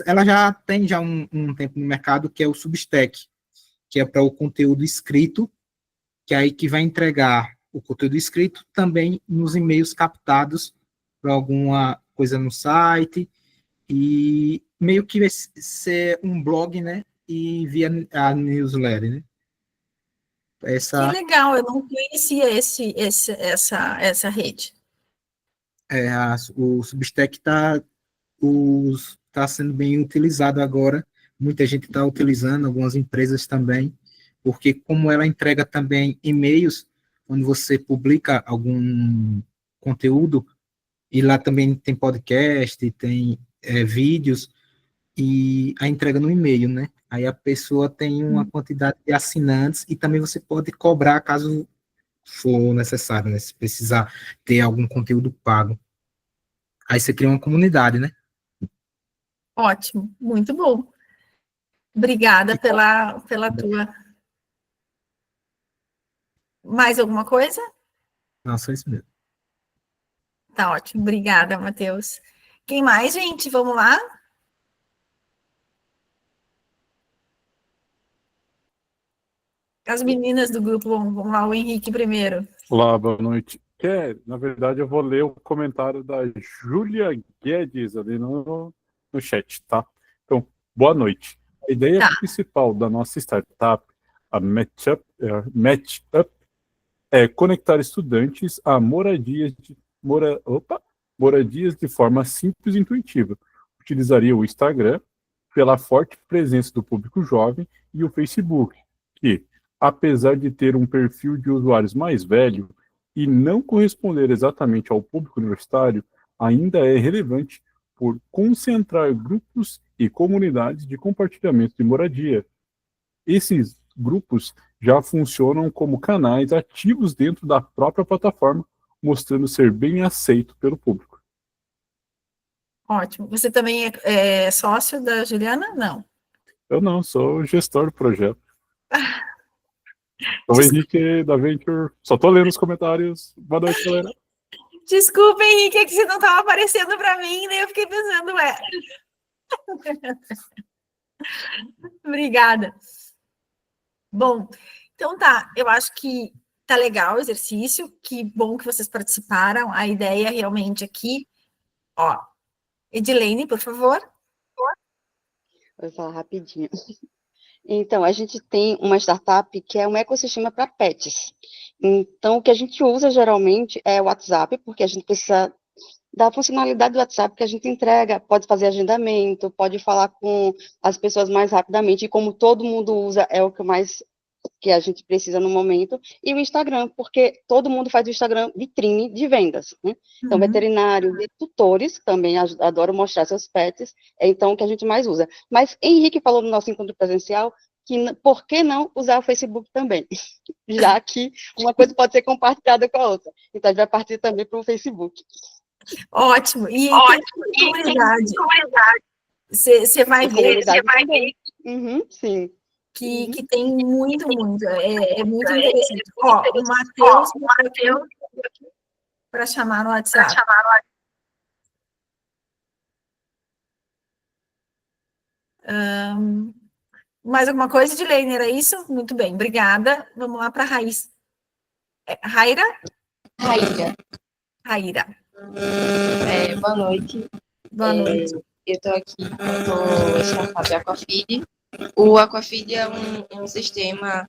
ela já tem já um tempo no mercado, que é o Substack, que é para o conteúdo escrito, que é aí que vai entregar o conteúdo escrito também nos e-mails captados para alguma coisa no site, e meio que vai ser um blog, né? E via a newsletter, né? Que legal, eu não conhecia essa rede. O Substack está sendo bem utilizado agora, muita gente está utilizando, algumas empresas também, porque como ela entrega também e-mails, quando você publica algum conteúdo, e lá também tem podcast, tem vídeos, e a entrega no e-mail, né? Aí a pessoa tem uma quantidade de assinantes, e também você pode cobrar caso for necessário, né? Se precisar ter algum conteúdo pago. Aí você cria uma comunidade, né? Ótimo, muito bom. Obrigada pela tua... Mais alguma coisa? Não, só isso mesmo. Tá ótimo, obrigada, Matheus. Quem mais, gente? Vamos lá? As meninas do grupo, vamos lá, o Henrique primeiro. Olá, boa noite. Na verdade, eu vou ler o comentário da Júlia Guedes ali no chat, tá? Então, boa noite. A ideia principal da nossa startup, a Matchup, é conectar estudantes a moradias de forma simples e intuitiva. Utilizaria o Instagram pela forte presença do público jovem e o Facebook, que, apesar de ter um perfil de usuários mais velho e não corresponder exatamente ao público universitário, ainda é relevante por concentrar grupos e comunidades de compartilhamento de moradia. Esses grupos já funcionam como canais ativos dentro da própria plataforma, mostrando ser bem aceito pelo público. Ótimo. Você também é sócio da Juliana? Não. Eu não, sou o gestor do projeto. O Henrique da Venture. Só tô lendo os comentários. Boa noite, galera. Desculpa, Henrique, é que você não estava aparecendo para mim, né? Eu fiquei pensando, Obrigada. Bom, então tá, eu acho que tá legal o exercício, que bom que vocês participaram. A ideia realmente aqui, ó, Edilene, por favor. Vou falar rapidinho. Então, a gente tem uma startup que é um ecossistema para pets. Então, o que a gente usa geralmente é o WhatsApp, porque a gente precisa da funcionalidade do WhatsApp que a gente entrega, pode fazer agendamento, pode falar com as pessoas mais rapidamente, e como todo mundo usa, é o que a gente precisa no momento, e o Instagram, porque todo mundo faz o Instagram vitrine de vendas, né? Então, veterinário, tutores também adoram mostrar seus pets, é então o que a gente mais usa. Mas Henrique falou no nosso encontro presencial que por que não usar o Facebook também? Já que uma coisa pode ser compartilhada com a outra. Então, a gente vai partir também para o Facebook. Ótimo. E tem comunidade. Você vai ver. Sim. Que tem muito, é muito interessante. Ó, o Matheus para chamar no WhatsApp. Mais alguma coisa, Edilene? Era isso? Muito bem, obrigada. Vamos lá para a Raiz. Raíra? Raíra. Boa noite. Boa noite. Eu estou aqui com o startup Aquafeed. O Aquafeed é um sistema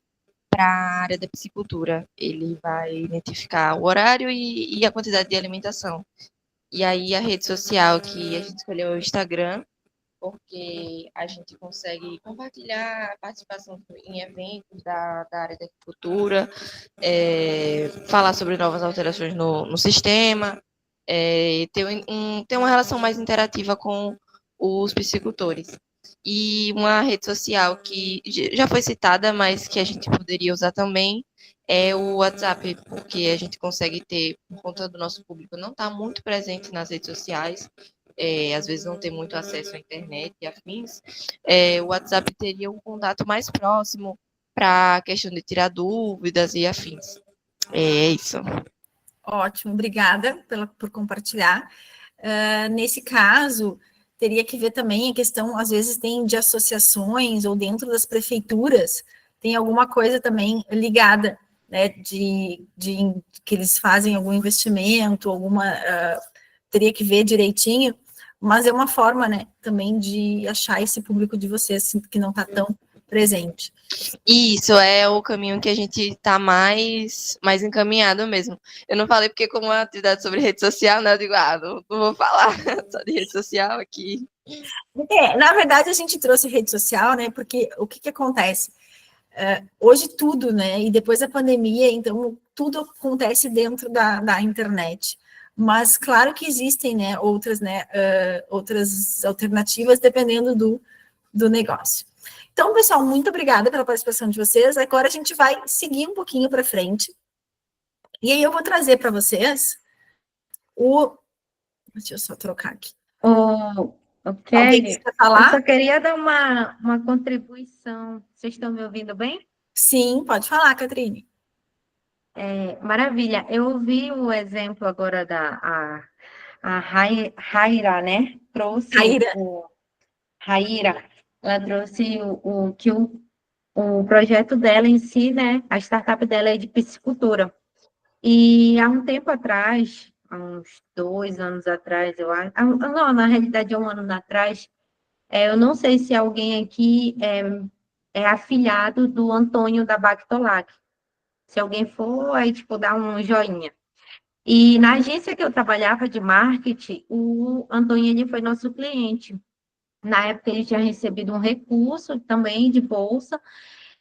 para a área da piscicultura. Ele vai identificar o horário e a quantidade de alimentação. E aí a rede social que a gente escolheu é o Instagram, porque a gente consegue compartilhar a participação em eventos da área da agricultura, falar sobre novas alterações no sistema, ter uma relação mais interativa com os piscicultores. E uma rede social que já foi citada, mas que a gente poderia usar também, é o WhatsApp, porque a gente consegue ter, por conta do nosso público não estar muito presente nas redes sociais, às vezes não ter muito acesso à internet e afins, o WhatsApp teria um contato mais próximo para a questão de tirar dúvidas e afins. É isso. Ótimo, obrigada por compartilhar. Nesse caso, teria que ver também a questão, às vezes tem de associações ou dentro das prefeituras, tem alguma coisa também ligada, né, de que eles fazem algum investimento, teria que ver direitinho, mas é uma forma, né, também de achar esse público de vocês que não está tão presente. Isso é o caminho que a gente está mais encaminhado mesmo. Eu não falei porque, como uma atividade sobre rede social, né? Eu digo, não vou falar só de rede social aqui. Na verdade, a gente trouxe rede social, né? Porque o que acontece? Hoje tudo, né? E depois da pandemia, então, tudo acontece dentro da internet. Mas, claro que existem, né, outras alternativas, dependendo do negócio. Então, pessoal, muito obrigada pela participação de vocês. Agora a gente vai seguir um pouquinho para frente. E aí eu vou trazer para vocês Deixa eu só trocar aqui. Ok. Alguém quer falar? Eu só queria dar uma contribuição. Vocês estão me ouvindo bem? Sim, pode falar, Catrine. Maravilha. Eu ouvi o exemplo agora a Raira, né? Raira. Ela trouxe o projeto dela em si, né? A startup dela é de piscicultura. E há um tempo atrás, há uns 2 anos atrás, eu acho. Não, na realidade, 1 ano atrás, eu não sei se alguém aqui é afiliado do Antônio da Bactolac. Se alguém for, aí, tipo, dá um joinha. E na agência que eu trabalhava de marketing, o Antônio ele foi nosso cliente. Na época, ele tinha recebido um recurso também de bolsa,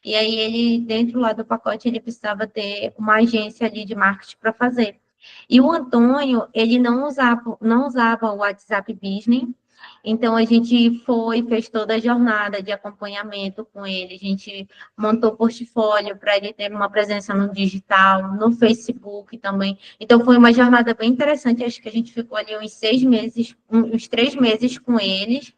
e aí ele, dentro lá do pacote, ele precisava ter uma agência ali de marketing para fazer. E o Antônio, ele não usava o WhatsApp Business, então a gente fez toda a jornada de acompanhamento com ele, a gente montou portfólio para ele ter uma presença no digital, no Facebook também. Então foi uma jornada bem interessante, acho que a gente ficou ali uns 6 meses, uns 3 meses com eles.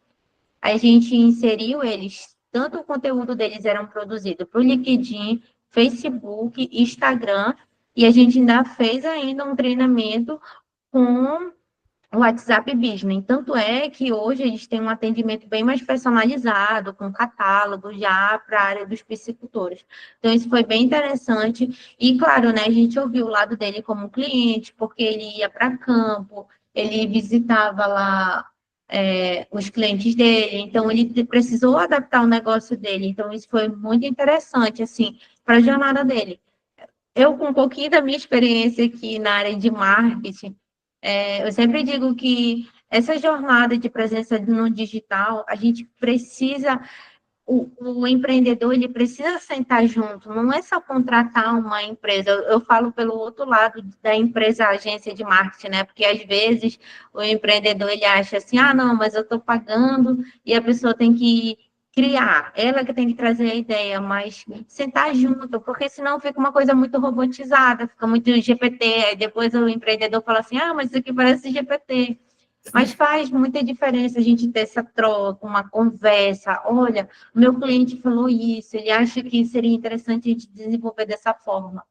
A gente inseriu eles, tanto o conteúdo deles eram produzido para o LinkedIn, Facebook, Instagram, e a gente ainda fez ainda um treinamento com o WhatsApp Business. Tanto é que hoje eles têm um atendimento bem mais personalizado, com catálogo já para a área dos piscicultores. Então, isso foi bem interessante. E, claro, né, a gente ouviu o lado dele como cliente, porque ele ia para campo, ele visitava lá os clientes dele, então ele precisou adaptar o negócio dele. Então, isso foi muito interessante, assim, para a jornada dele. Eu, com um pouquinho da minha experiência aqui na área de marketing, eu sempre digo que essa jornada de presença no digital, a gente precisa, o empreendedor, ele precisa sentar junto, não é só contratar uma empresa, eu falo pelo outro lado da empresa, agência de marketing, né, porque às vezes o empreendedor, ele acha assim, não, mas eu estou pagando e a pessoa tem que criar, ela que tem que trazer a ideia, mas sentar junto, porque senão fica uma coisa muito robotizada, fica muito GPT, aí depois o empreendedor fala assim, mas isso aqui parece GPT, mas faz muita diferença a gente ter essa troca, uma conversa, olha, o meu cliente falou isso, ele acha que seria interessante a gente desenvolver dessa forma.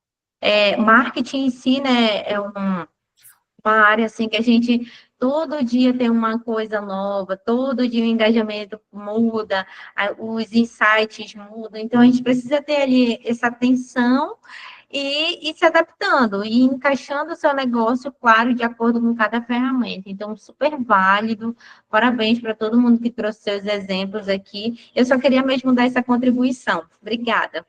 Marketing em si, né, é uma área assim que a gente todo dia tem uma coisa nova, todo dia o engajamento muda, os insights mudam, então a gente precisa ter ali essa atenção e se adaptando, e encaixando o seu negócio, claro, de acordo com cada ferramenta. Então, super válido, parabéns para todo mundo que trouxe seus exemplos aqui. Eu só queria mesmo dar essa contribuição. Obrigada.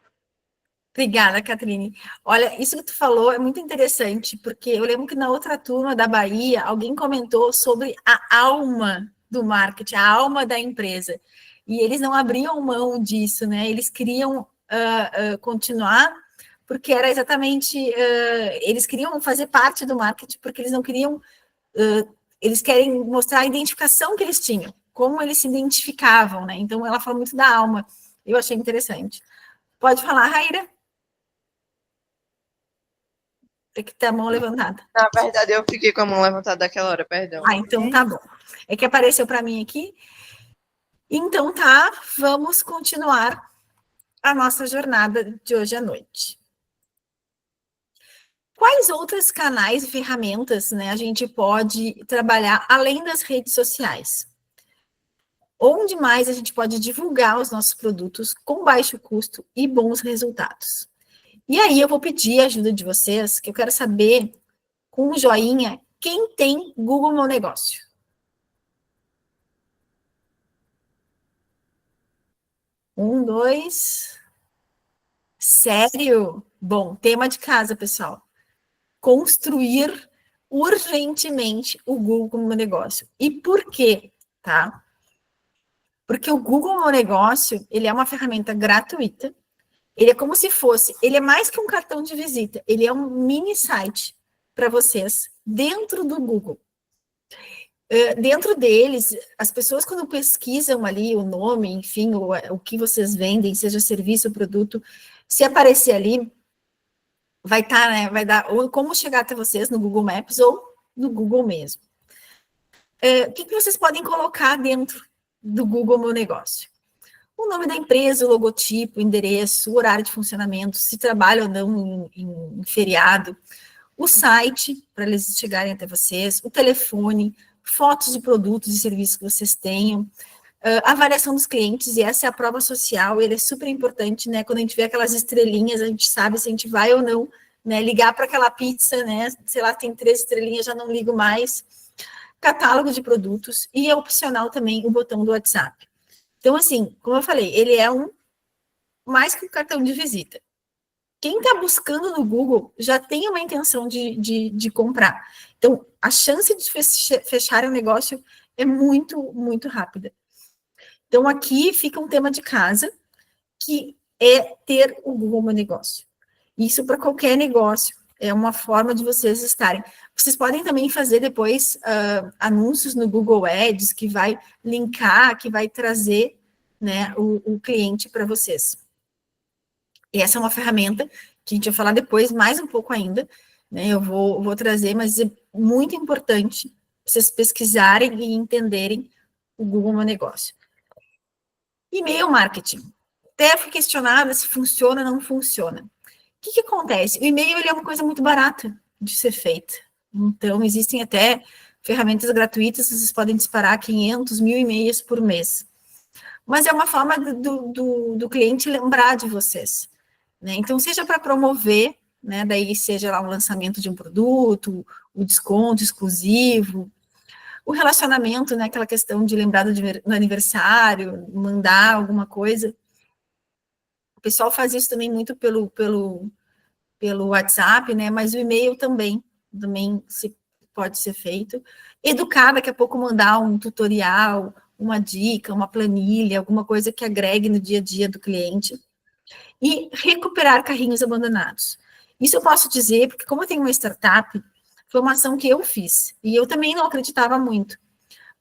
Obrigada, Catrine. Olha, isso que tu falou é muito interessante, porque eu lembro que na outra turma da Bahia, alguém comentou sobre a alma do marketing, a alma da empresa. E eles não abriam mão disso, né? Eles queriam continuar, porque era exatamente... eles queriam fazer parte do marketing, porque eles não queriam eles querem mostrar a identificação que eles tinham, como eles se identificavam, né? Então, ela fala muito da alma. Eu achei interessante. Pode falar, Raíra? Tem que ter a mão levantada. Na verdade, eu fiquei com a mão levantada daquela hora, perdão. Então tá bom. É que apareceu para mim aqui. Então tá, vamos continuar a nossa jornada de hoje à noite. Quais outros canais e ferramentas, né, a gente pode trabalhar além das redes sociais? Onde mais a gente pode divulgar os nossos produtos com baixo custo e bons resultados? E aí eu vou pedir a ajuda de vocês, que eu quero saber, com um joinha, quem tem Google Meu Negócio? Um, dois. Sério? Bom, tema de casa, pessoal. Construir urgentemente o Google Meu Negócio. E por quê? Tá? Porque o Google Meu Negócio, ele é uma ferramenta gratuita. Ele é como se fosse, ele é mais que um cartão de visita. Ele é um mini site para vocês dentro do Google. Dentro deles, as pessoas quando pesquisam ali o nome, enfim, o que vocês vendem, seja serviço ou produto, se aparecer ali, vai estar, né, vai dar ou como chegar até vocês no Google Maps ou no Google mesmo. O que vocês podem colocar dentro do Google Meu Negócio? O nome da empresa, o logotipo, o endereço, o horário de funcionamento, se trabalha ou não em feriado, o site, para eles chegarem até vocês, o telefone, fotos de produtos e serviços que vocês tenham, a avaliação dos clientes, e essa é a prova social, ele é super importante, né, quando a gente vê aquelas estrelinhas, a gente sabe se a gente vai ou não, né, ligar para aquela pizza, né, sei lá, tem 3 estrelinhas, já não ligo mais, catálogo de produtos, e é opcional também o botão do WhatsApp. Então, assim, como eu falei, ele é mais que um cartão de visita. Quem está buscando no Google já tem uma intenção de comprar. Então, a chance de fechar um negócio é muito, muito rápida. Então, aqui fica um tema de casa, que é ter o Google Meu Negócio. Isso para qualquer negócio, é uma forma de vocês estarem. Vocês podem também fazer depois anúncios no Google Ads, que vai linkar, que vai trazer, né, o cliente para vocês. E essa é uma ferramenta que a gente vai falar depois, mais um pouco ainda, né, eu vou trazer, mas é muito importante vocês pesquisarem e entenderem o Google Meu Negócio. E-mail marketing. Até fui questionada se funciona ou não funciona. O que acontece? O e-mail ele é uma coisa muito barata de ser feita. Então, existem até ferramentas gratuitas, vocês podem disparar 500, 1.000 e-mails por mês. Mas é uma forma do cliente lembrar de vocês, né? Então, seja para promover, né? Daí seja lá um lançamento de um produto, o desconto exclusivo, o relacionamento, né? Aquela questão de lembrar do aniversário, mandar alguma coisa. O pessoal faz isso também muito pelo WhatsApp, né? Mas o e-mail também pode ser feito. Educar, daqui a pouco mandar um tutorial, uma dica, uma planilha, alguma coisa que agregue no dia a dia do cliente. E recuperar carrinhos abandonados. Isso eu posso dizer, porque como eu tenho uma startup, foi uma ação que eu fiz. E eu também não acreditava muito.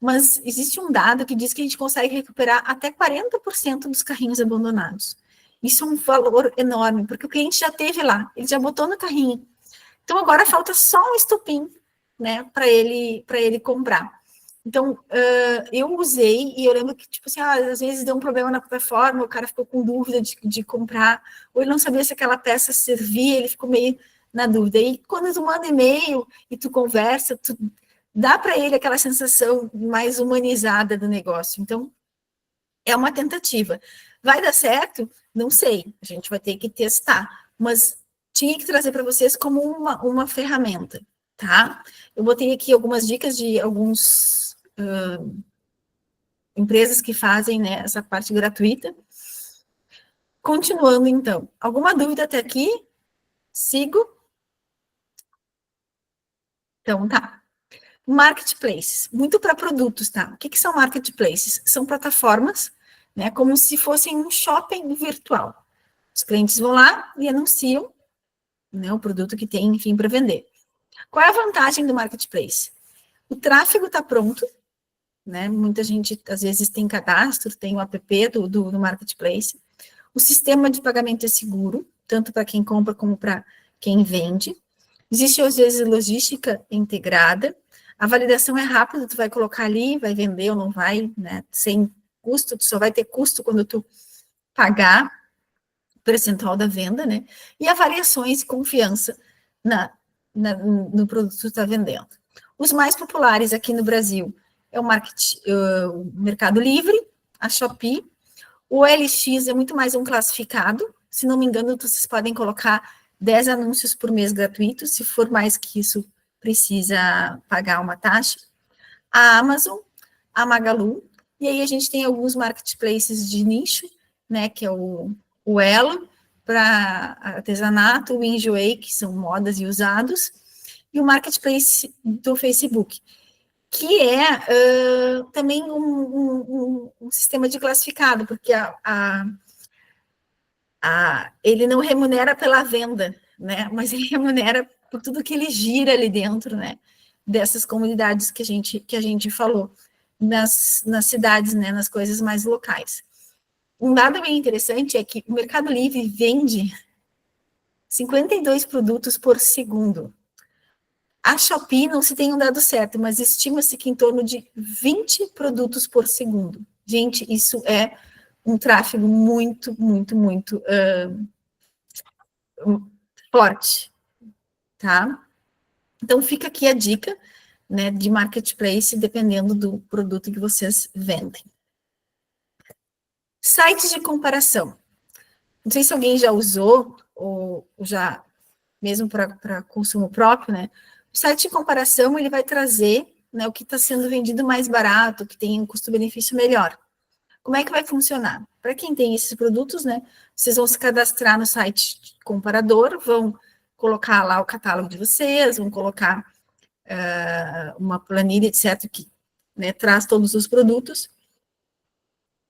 Mas existe um dado que diz que a gente consegue recuperar até 40% dos carrinhos abandonados. Isso é um valor enorme, porque o cliente já teve lá, ele já botou no carrinho. Então, agora falta só um estopim, né, para ele comprar. Então, eu usei, e eu lembro que, tipo assim, às vezes deu um problema na plataforma, o cara ficou com dúvida de comprar, ou ele não sabia se aquela peça servia, ele ficou meio na dúvida. E quando tu manda e-mail e tu conversa, tu dá para ele aquela sensação mais humanizada do negócio. Então, é uma tentativa. Vai dar certo? Não sei, a gente vai ter que testar, mas tinha que trazer para vocês como uma ferramenta, tá? Eu botei aqui algumas dicas de alguns empresas que fazem, né, essa parte gratuita. Continuando, então. Alguma dúvida até aqui? Sigo? Então, tá. Marketplaces, muito para produtos, tá? O que são marketplaces? São plataformas, né, como se fossem um shopping virtual. Os clientes vão lá e anunciam, né, o produto que tem, enfim, para vender. Qual é a vantagem do marketplace? O tráfego está pronto, né? Muita gente, às vezes, tem cadastro, tem o app do Marketplace. O sistema de pagamento é seguro, tanto para quem compra como para quem vende. Existe, às vezes, logística integrada. A validação é rápida, tu vai colocar ali, vai vender ou não vai, né? Sem custo, tu só vai ter custo quando tu pagar o percentual da venda, né? E avaliações e confiança no produto que tu está vendendo. Os mais populares aqui no Brasil é o Mercado Livre, a Shopee. O OLX é muito mais um classificado. Se não me engano, vocês podem colocar 10 anúncios por mês gratuitos. Se for mais que isso, precisa pagar uma taxa. A Amazon, a Magalu. E aí a gente tem alguns marketplaces de nicho, né, que é o Elo, para artesanato, o Enjoei, que são modas e usados, e o marketplace do Facebook, que é também um sistema de classificado, porque ele não remunera pela venda, né? Mas ele remunera por tudo que ele gira ali dentro, né? Dessas comunidades que a gente falou, nas cidades, né? Nas coisas mais locais. Um dado bem interessante é que o Mercado Livre vende 52 produtos por segundo. A Shopee não se tem um dado certo, mas estima-se que em torno de 20 produtos por segundo. Gente, isso é um tráfego muito, muito, muito forte, tá? Então, fica aqui a dica, né, de marketplace, dependendo do produto que vocês vendem. Sites de comparação. Não sei se alguém já usou, ou já, mesmo para consumo próprio, né? O site de comparação, ele vai trazer, né, o que está sendo vendido mais barato, que tem um custo-benefício melhor. Como é que vai funcionar? Para quem tem esses produtos, né, vocês vão se cadastrar no site comparador, vão colocar lá o catálogo de vocês, vão colocar uma planilha, etc., que, né, traz todos os produtos.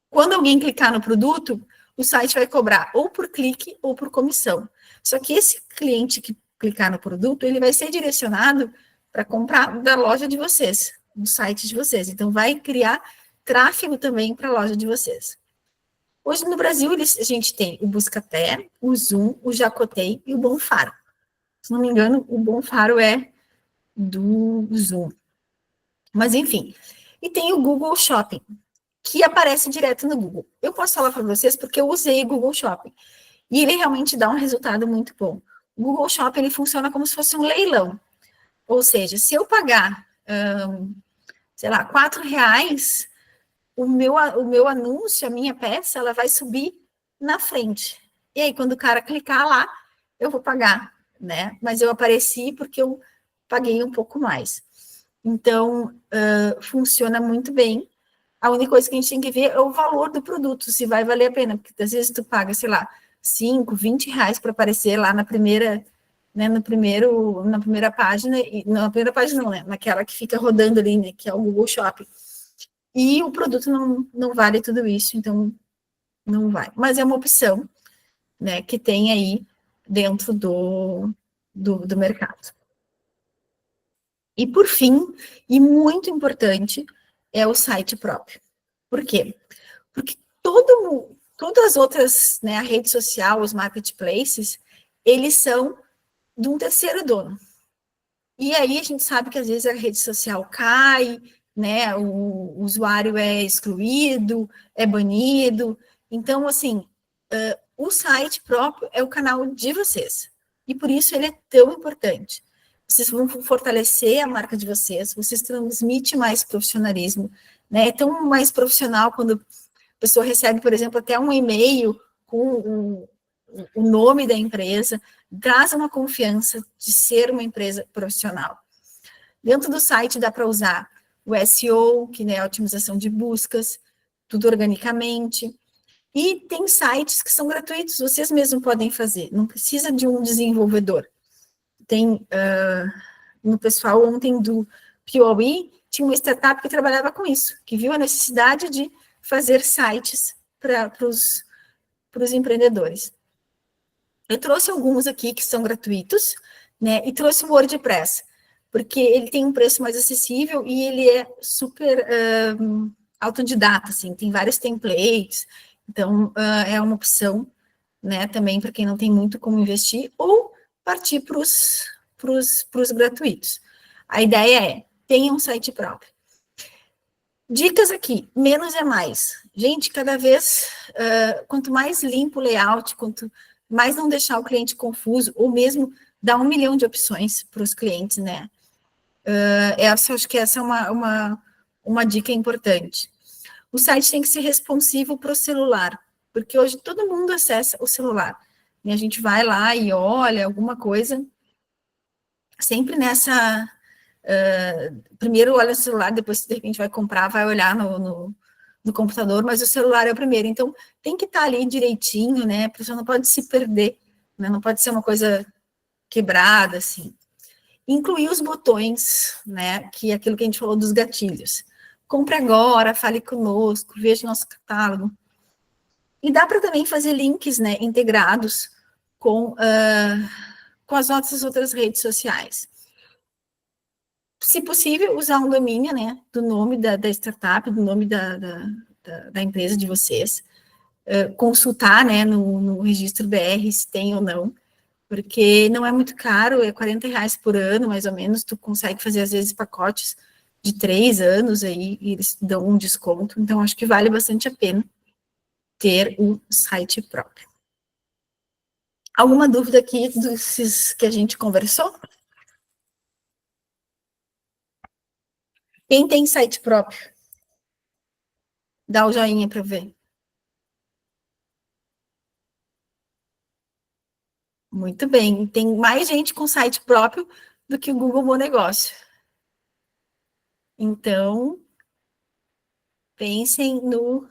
Quando alguém clicar no produto, o site vai cobrar ou por clique ou por comissão. Só que esse cliente que clicar no produto, ele vai ser direcionado para comprar da loja de vocês, do site de vocês. Então, vai criar tráfego também para a loja de vocês. Hoje, no Brasil, a gente tem o Buscaté, o Zoom, o Jacotei e o Bonfaro. Se não me engano, o Bonfaro é do Zoom. Mas, enfim. E tem o Google Shopping, que aparece direto no Google. Eu posso falar para vocês porque eu usei o Google Shopping. E ele realmente dá um resultado muito bom. O Google Shopping, ele funciona como se fosse um leilão. Ou seja, se eu pagar, sei lá, R$4, o meu anúncio, a minha peça, ela vai subir na frente. E aí, quando o cara clicar lá, eu vou pagar, né? Mas eu apareci porque eu paguei um pouco mais. Então, funciona muito bem. A única coisa que a gente tem que ver é o valor do produto, se vai valer a pena, porque às vezes tu paga, sei lá, 5, 20 reais para aparecer lá na primeira, né, na primeira página, e na primeira página não, né, naquela que fica rodando ali, né, que é o Google Shopping. E o produto não vale tudo isso, então não vai. Mas é uma opção, né, que tem aí dentro do mercado. E por fim, e muito importante, é o site próprio. Por quê? Porque todas as outras, né, a rede social, os marketplaces, eles são de um terceiro dono. E aí a gente sabe que às vezes a rede social cai, né, o usuário é excluído, é banido. Então, assim, o site próprio é o canal de vocês. E por isso ele é tão importante. Vocês vão fortalecer a marca de vocês, vocês transmitem mais profissionalismo, né? É tão mais profissional quando a pessoa recebe, por exemplo, até um e-mail com o nome da empresa, traz uma confiança de ser uma empresa profissional. Dentro do site dá para usar o SEO, que é a otimização de buscas, tudo organicamente. E tem sites que são gratuitos, vocês mesmos podem fazer, não precisa de um desenvolvedor. Tem, no pessoal ontem do Piauí, tinha uma startup que trabalhava com isso, que viu a necessidade de fazer sites para os empreendedores. Eu trouxe alguns aqui que são gratuitos, né, e trouxe o WordPress. porque ele tem um preço mais acessível e ele é super autodidata, assim, tem vários templates, então é uma opção, né, também para quem não tem muito como investir, ou partir para os gratuitos. A ideia é, tenha um site próprio. Dicas aqui, menos é mais. Gente, cada vez, quanto mais limpo o layout, quanto mais não deixar o cliente confuso, ou mesmo dar 1 milhão de opções para os clientes, né? Acho que essa é uma dica importante. O site tem que ser responsivo para o celular, porque hoje todo mundo acessa o celular. E a gente vai lá e olha alguma coisa, sempre nessa... primeiro olha o celular, depois de repente vai comprar, vai olhar no computador, mas o celular é o primeiro. Então, tem que estar ali direitinho, né? A pessoa não pode se perder, né? Não pode ser uma coisa quebrada, assim. Incluir os botões, né? Que é aquilo que a gente falou dos gatilhos. Compre agora, fale conosco, veja nosso catálogo. E dá para também fazer links, né? Integrados com as nossas outras redes sociais. Se possível, usar um domínio, né, do nome da startup, do nome da empresa de vocês, consultar, né, no registro BR se tem ou não, porque não é muito caro, é R$40 por ano, mais ou menos, tu consegue fazer, às vezes, pacotes de 3 anos aí, e eles dão um desconto, então acho que vale bastante a pena ter um site próprio. Alguma dúvida aqui desses que a gente conversou? Quem tem site próprio? Dá o joinha para ver. Muito bem. Tem mais gente com site próprio do que o Google Meu Negócio. Então, pensem no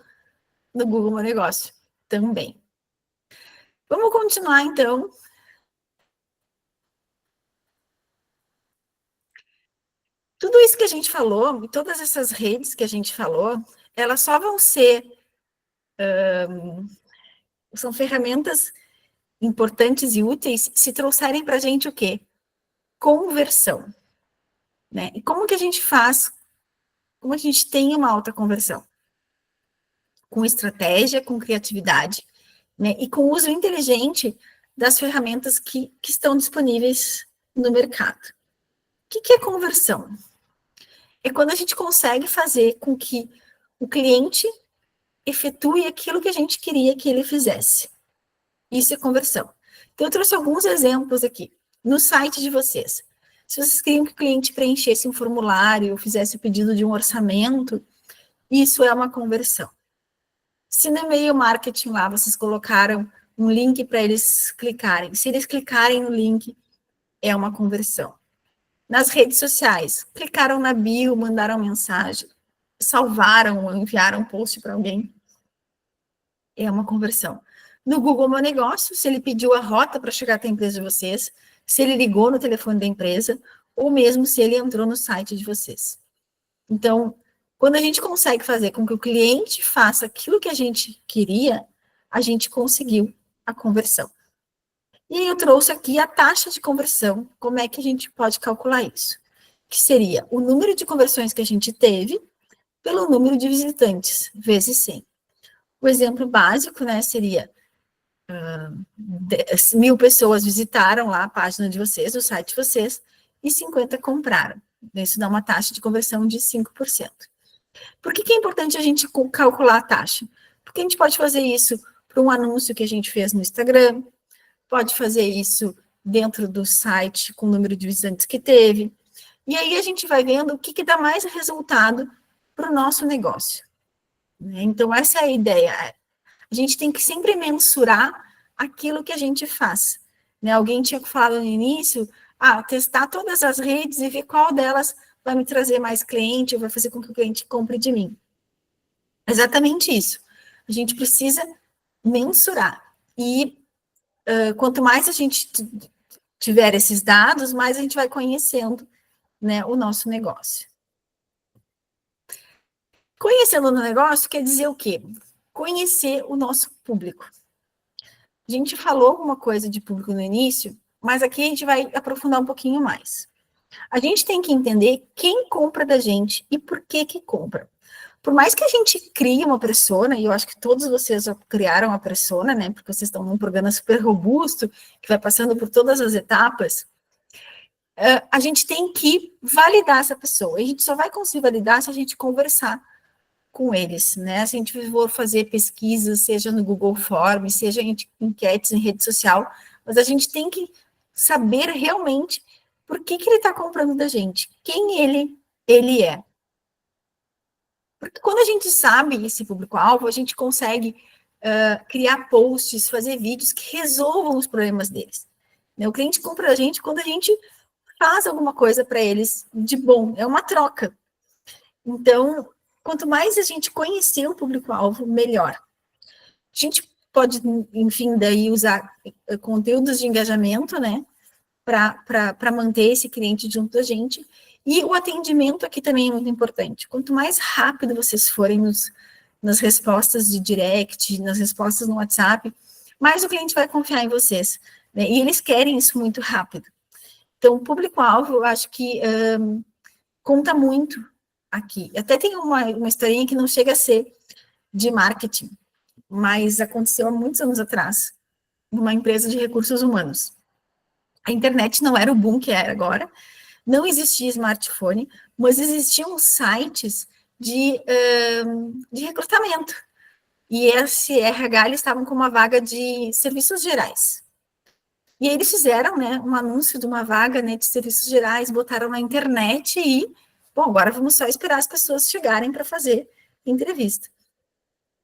Google Meu Negócio também. Vamos continuar, então. Tudo isso que a gente falou, todas essas redes que a gente falou, elas só vão ser... são ferramentas importantes e úteis se trouxerem para a gente o quê? Conversão. Né? E como que a gente faz? Como a gente tem uma alta conversão? Com estratégia, com criatividade, né? E com o uso inteligente das ferramentas que estão disponíveis no mercado. O que é conversão? É quando a gente consegue fazer com que o cliente efetue aquilo que a gente queria que ele fizesse. Isso é conversão. Então, eu trouxe alguns exemplos aqui. No site de vocês, se vocês queriam que o cliente preenchesse um formulário, ou fizesse o pedido de um orçamento, isso é uma conversão. Se no e-mail marketing lá vocês colocaram um link para eles clicarem, se eles clicarem no link, é uma conversão. Nas redes sociais, clicaram na bio, mandaram mensagem, salvaram, enviaram um post para alguém, é uma conversão. No Google Meu Negócio, se ele pediu a rota para chegar até a empresa de vocês, se ele ligou no telefone da empresa, ou mesmo se ele entrou no site de vocês. Então, quando a gente consegue fazer com que o cliente faça aquilo que a gente queria, a gente conseguiu a conversão. E aí eu trouxe aqui a taxa de conversão, como é que a gente pode calcular isso? Que seria o número de conversões que a gente teve pelo número de visitantes, vezes 100. O exemplo básico, né, seria 1.000 pessoas visitaram lá a página de vocês, o site de vocês, e 50 compraram. Isso dá uma taxa de conversão de 5%. Por que é importante a gente calcular a taxa? Porque a gente pode fazer isso para um anúncio que a gente fez no Instagram, pode fazer isso dentro do site com o número de visitantes que teve, e aí a gente vai vendo o que dá mais resultado para o nosso negócio. Então, essa é a ideia. A gente tem que sempre mensurar aquilo que a gente faz. Alguém tinha falado no início, testar todas as redes e ver qual delas vai me trazer mais cliente, ou vai fazer com que o cliente compre de mim. Exatamente isso. A gente precisa mensurar. E quanto mais a gente tiver esses dados, mais a gente vai conhecendo, né, o nosso negócio. Conhecendo o negócio quer dizer o quê? Conhecer o nosso público. A gente falou alguma coisa de público no início, mas aqui a gente vai aprofundar um pouquinho mais. A gente tem que entender quem compra da gente e por que compra. Por mais que a gente crie uma persona, e eu acho que todos vocês já criaram a persona, né? Porque vocês estão num programa super robusto, que vai passando por todas as etapas, a gente tem que validar essa pessoa. E a gente só vai conseguir validar se a gente conversar com eles, né? Se a gente for fazer pesquisas, seja no Google Forms, seja em enquetes em rede social, mas a gente tem que saber realmente por que ele está comprando da gente, quem ele é. Porque quando a gente sabe esse público-alvo, a gente consegue criar posts, fazer vídeos que resolvam os problemas deles. Né? O cliente compra da gente quando a gente faz alguma coisa para eles de bom, é uma troca. Então, quanto mais a gente conhecer o público-alvo, melhor. A gente pode, enfim, daí usar conteúdos de engajamento, né, para manter esse cliente junto da gente. E o atendimento aqui também é muito importante. Quanto mais rápido vocês forem nas respostas de direct, nas respostas no WhatsApp, mais o cliente vai confiar em vocês. Né? E eles querem isso muito rápido. Então, o público-alvo, eu acho que conta muito aqui. Até tem uma historinha que não chega a ser de marketing, mas aconteceu há muitos anos atrás, numa empresa de recursos humanos. A internet não era o boom que é agora, não existia smartphone, mas existiam sites de recrutamento. E esse RH, eles estavam com uma vaga de serviços gerais. E aí eles fizeram, né, um anúncio de uma vaga, né, de serviços gerais, botaram na internet e, bom, agora vamos só esperar as pessoas chegarem para fazer entrevista.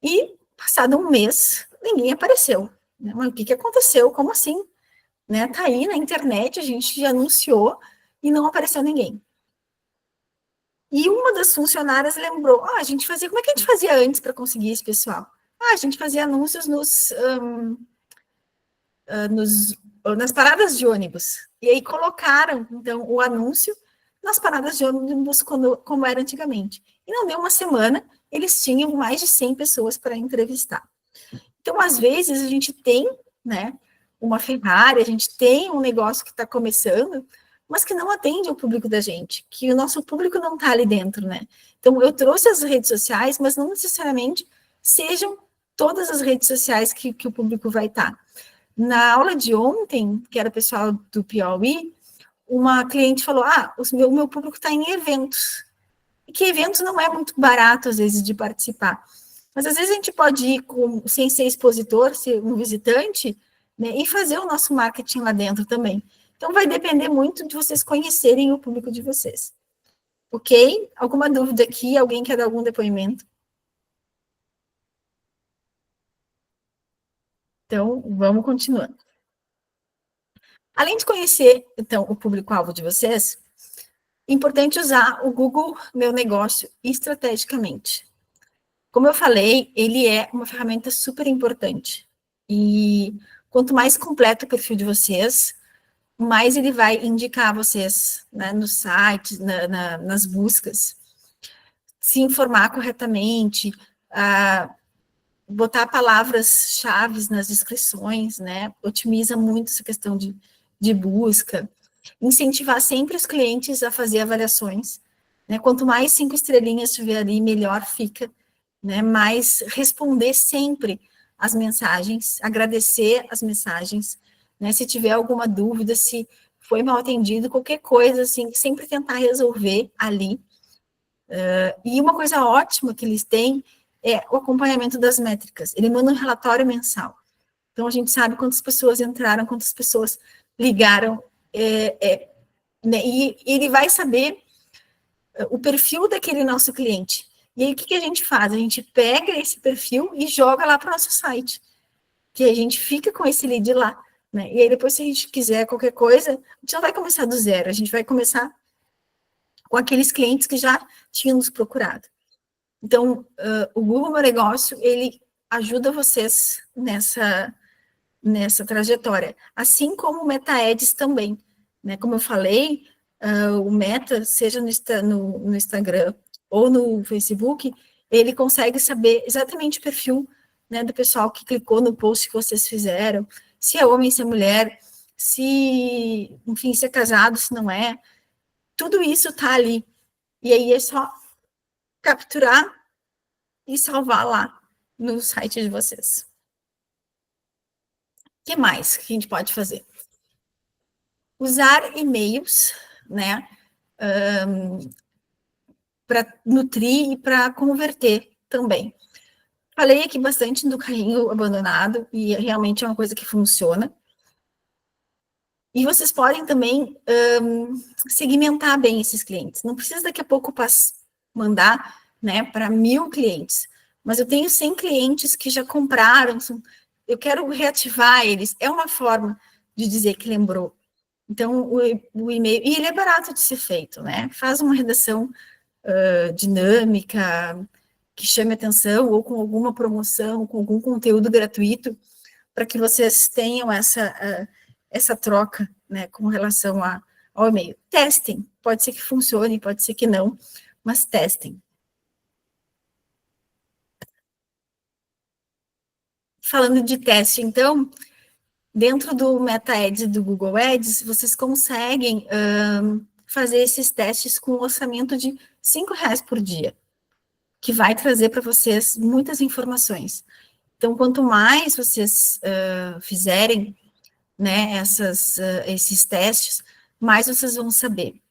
E, passado um mês, ninguém apareceu. Né? Mas o que aconteceu? Como assim? Né? Tá aí na internet, a gente já anunciou e não apareceu ninguém. E uma das funcionárias lembrou, a gente fazia, como é que a gente fazia antes para conseguir esse pessoal? A gente fazia anúncios nas paradas de ônibus. E aí colocaram, então, o anúncio nas paradas de ônibus como era antigamente. E não deu uma semana, eles tinham mais de 100 pessoas para entrevistar. Então, às vezes, a gente tem, né, uma Ferrari, a gente tem um negócio que está começando, mas que não atende ao público da gente, que o nosso público não está ali dentro, né? Então, eu trouxe as redes sociais, mas não necessariamente sejam todas as redes sociais que o público vai estar. Na aula de ontem, que era o pessoal do Piauí, uma cliente falou, o meu público está em eventos. E que eventos não é muito barato, às vezes, de participar. Mas, às vezes, a gente pode ir sem ser expositor, ser um visitante, né, e fazer o nosso marketing lá dentro também. Então, vai depender muito de vocês conhecerem o público de vocês. Ok? Alguma dúvida aqui? Alguém quer dar algum depoimento? Então, vamos continuando. Além de conhecer, então, o público-alvo de vocês, é importante usar o Google Meu Negócio estrategicamente. Como eu falei, ele é uma ferramenta super importante. E quanto mais completo o perfil de vocês, mais ele vai indicar vocês, né, nos sites, nas buscas, se informar corretamente, botar palavras-chave nas descrições, né, otimiza muito essa questão de busca, incentivar sempre os clientes a fazer avaliações, né, quanto mais 5 estrelinhas tiver ali, melhor fica, né, mais responder sempre as mensagens, agradecer as mensagens, né, se tiver alguma dúvida, se foi mal atendido, qualquer coisa, assim, sempre tentar resolver ali. E uma coisa ótima que eles têm é o acompanhamento das métricas. Ele manda um relatório mensal. Então, a gente sabe quantas pessoas entraram, quantas pessoas ligaram, né, e ele vai saber o perfil daquele nosso cliente. E aí, o que a gente faz? A gente pega esse perfil e joga lá para o nosso site, que a gente fica com esse lead lá, né? E aí, depois, se a gente quiser qualquer coisa, a gente não vai começar do zero, a gente vai começar com aqueles clientes que já tinham nos procurado. Então, o Google Meu Negócio, ele ajuda vocês nessa trajetória, assim como o Meta Ads também, né? Como eu falei, o Meta, seja no Instagram ou no Facebook, ele consegue saber exatamente o perfil, né, do pessoal que clicou no post que vocês fizeram, se é homem, se é mulher, se, enfim, se é casado, se não é. Tudo isso está ali. E aí é só capturar e salvar lá no site de vocês. O que mais que a gente pode fazer? Usar e-mails, né, para nutrir e para converter também. Falei aqui bastante do carrinho abandonado, e realmente é uma coisa que funciona. E vocês podem também segmentar bem esses clientes. Não precisa daqui a pouco mandar, né, para 1000 clientes, mas eu tenho 100 clientes que já compraram, eu quero reativar eles. É uma forma de dizer que lembrou. Então, o e-mail, e ele é barato de ser feito, né? Faz uma redação dinâmica, que chame atenção, ou com alguma promoção, com algum conteúdo gratuito, para que vocês tenham essa troca, né, com relação ao e-mail. Testem, pode ser que funcione, pode ser que não, mas testem. Falando de teste, então, dentro do Meta Ads e do Google Ads, vocês conseguem fazer esses testes com um orçamento de R$5 por dia, que vai trazer para vocês muitas informações. Então, quanto mais vocês fizerem, né, esses testes, mais vocês vão saber.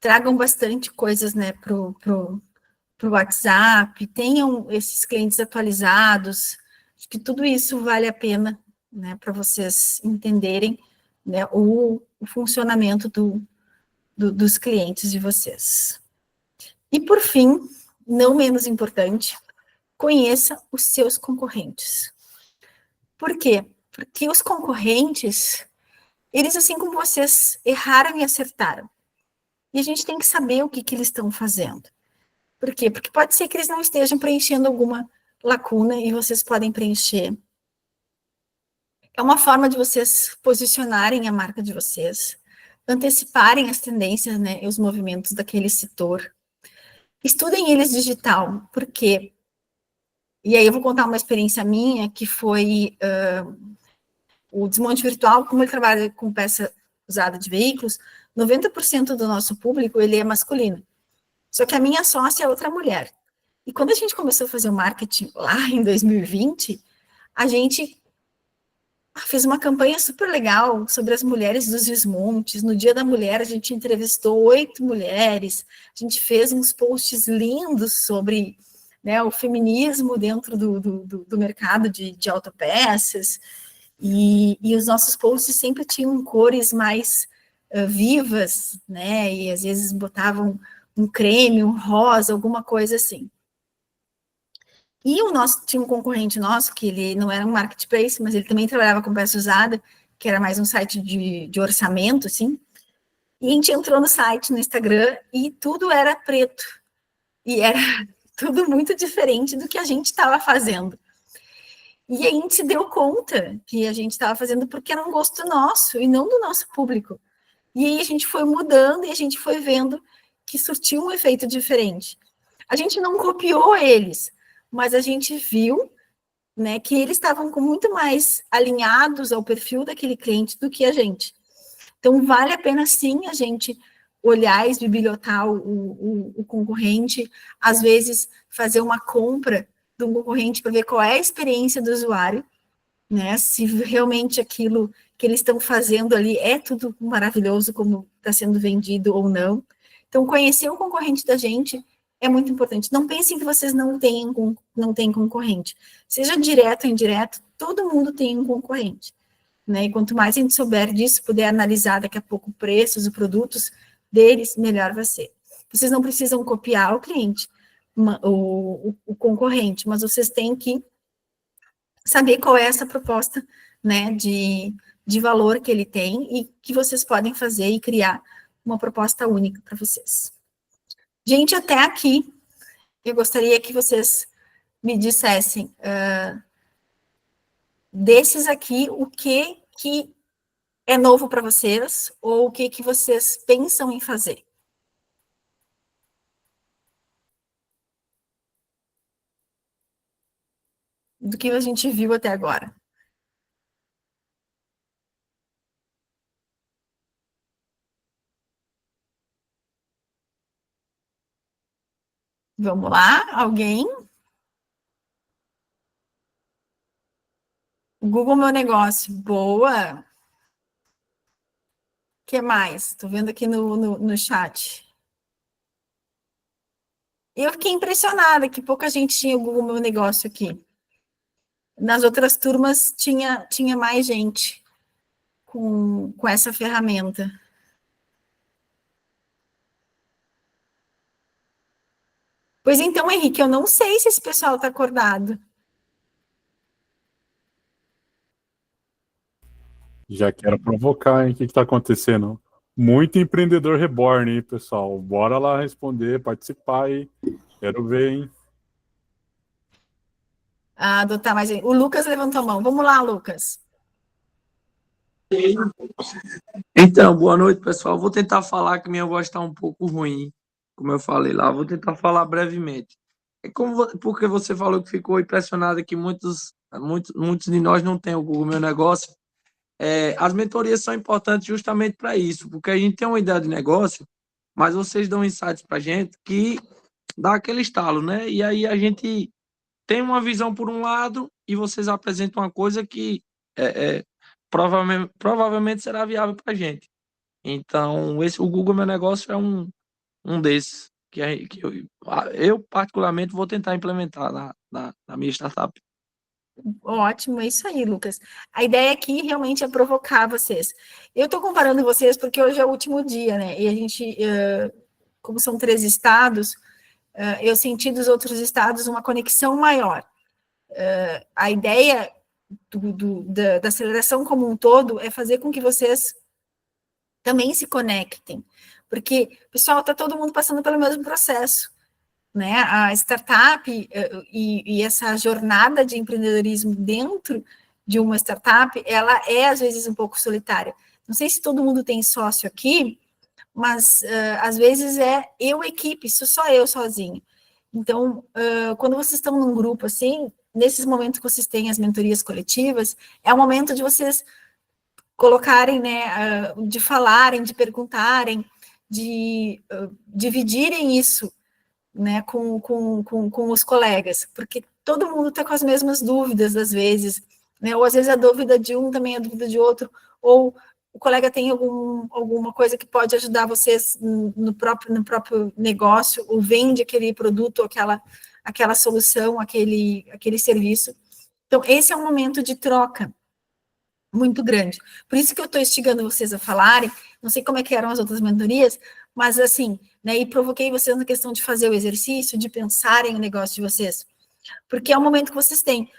Tragam bastante coisas, né, pro WhatsApp, tenham esses clientes atualizados. Acho que tudo isso vale a pena, né, para vocês entenderem, né, o funcionamento dos clientes de vocês. E, por fim, não menos importante, conheça os seus concorrentes. Por quê? Porque os concorrentes, eles, assim como vocês, erraram e acertaram. E a gente tem que saber o que eles estão fazendo. Por quê? Porque pode ser que eles não estejam preenchendo alguma lacuna e vocês podem preencher. É uma forma de vocês posicionarem a marca de vocês, anteciparem as tendências, né, e os movimentos daquele setor. Estudem eles digital, por quê? E aí eu vou contar uma experiência minha, que foi o desmonte virtual, como ele trabalha com peça usada de veículos, 90% do nosso público, ele é masculino. Só que a minha sócia é outra mulher. E quando a gente começou a fazer o marketing lá em 2020, a gente fez uma campanha super legal sobre as mulheres dos desmontes. No Dia da Mulher, a gente entrevistou 8 mulheres, a gente fez uns posts lindos sobre, né, o feminismo dentro do mercado de autopeças, e os nossos posts sempre tinham cores mais vivas, né, e às vezes botavam um creme, um rosa, alguma coisa assim. E tinha um concorrente nosso, que ele não era um marketplace, mas ele também trabalhava com peça usada, que era mais um site de orçamento, assim. E a gente entrou no site, no Instagram, e tudo era preto. E era tudo muito diferente do que a gente estava fazendo. E a gente se deu conta que a gente estava fazendo porque era um gosto nosso, e não do nosso público. E aí a gente foi mudando, e a gente foi vendo que surtiu um efeito diferente. A gente não copiou eles, mas a gente viu, né, que eles estavam muito mais alinhados ao perfil daquele cliente do que a gente. Então, vale a pena, sim, a gente olhar e esbibilhotar o concorrente, às vezes fazer uma compra de um concorrente para ver qual é a experiência do usuário, né, se realmente aquilo que eles estão fazendo ali é tudo maravilhoso como está sendo vendido ou não. Então, conhecer o concorrente da gente é muito importante. Não pensem que vocês não têm concorrente. Seja direto ou indireto, todo mundo tem um concorrente, né? E quanto mais a gente souber disso, puder analisar daqui a pouco preços e produtos deles, melhor vai ser. Vocês não precisam copiar o cliente, o concorrente, mas vocês têm que saber qual é essa proposta, né, de valor que ele tem e que vocês podem fazer e criar uma proposta única para vocês. Gente, até aqui, eu gostaria que vocês me dissessem, desses aqui, o que é novo para vocês, ou o que vocês pensam em fazer. Do que a gente viu até agora. Vamos lá, alguém? Google Meu Negócio, boa. O que mais? Estou vendo aqui no chat. Eu fiquei impressionada que pouca gente tinha o Google Meu Negócio aqui. Nas outras turmas tinha mais gente com essa ferramenta. Pois então, Henrique, eu não sei se esse pessoal está acordado. Já quero provocar, hein? O que está acontecendo? Muito empreendedor reborn, hein, pessoal? Bora lá responder, participar aí. Quero ver, hein? Adotar mais gente. O Lucas levantou a mão. Vamos lá, Lucas. Então, boa noite, pessoal. Vou tentar falar que minha voz está um pouco ruim, como eu falei lá. Vou tentar falar brevemente. Porque você falou que ficou impressionado que muitos de nós não têm o Google Meu Negócio. As mentorias são importantes justamente para isso, porque a gente tem uma ideia de negócio, mas vocês dão insights para a gente que dá aquele estalo, né? E aí a gente tem uma visão por um lado e vocês apresentam uma coisa que provavelmente será viável para a gente. Então, o Google Meu Negócio é um desses que eu particularmente vou tentar implementar na minha startup. Ótimo, é isso aí, Lucas. A ideia aqui realmente é provocar vocês. Eu estou comparando vocês porque hoje é o último dia, né? E a gente, como são 3 estados, eu senti dos outros estados uma conexão maior. A ideia da aceleração como um todo é fazer com que vocês também se conectem. Porque, pessoal, está todo mundo passando pelo mesmo processo. Né? A startup e essa jornada de empreendedorismo dentro de uma startup, ela é, às vezes, um pouco solitária. Não sei se todo mundo tem sócio aqui, mas, às vezes, é equipe, sou só eu sozinho. Então, quando vocês estão num grupo assim, nesses momentos que vocês têm as mentorias coletivas, é o momento de vocês colocarem, né, de falarem, de perguntarem, de dividirem isso, né, com os colegas, porque todo mundo está com as mesmas dúvidas, às vezes, né, ou às vezes a dúvida de um também é a dúvida de outro, ou o colega tem alguma coisa que pode ajudar vocês no próprio negócio, ou vende aquele produto, ou aquela solução, aquele serviço. Então, esse é um momento de troca muito grande. Por isso que eu estou instigando vocês a falarem, não sei como é que eram as outras mentorias, mas assim, né, e provoquei vocês na questão de fazer o exercício, de pensarem o negócio de vocês, porque é o momento que vocês têm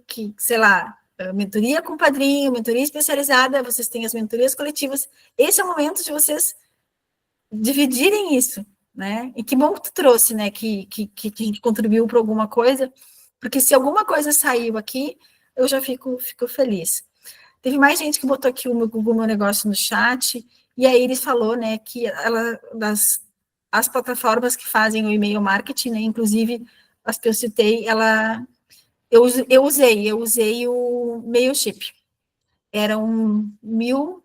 que, sei lá, mentoria com padrinho, mentoria especializada, vocês têm as mentorias coletivas, esse é o momento de vocês dividirem isso, né, e que bom que tu trouxe, né, que a gente contribuiu para alguma coisa, porque se alguma coisa saiu aqui, eu já fico feliz. Teve mais gente que botou aqui o Google Meu Negócio no chat, e a Iris falou, né, que as plataformas que fazem o e-mail marketing, né, inclusive as que eu citei, eu usei o Mailchimp. Eram 1.000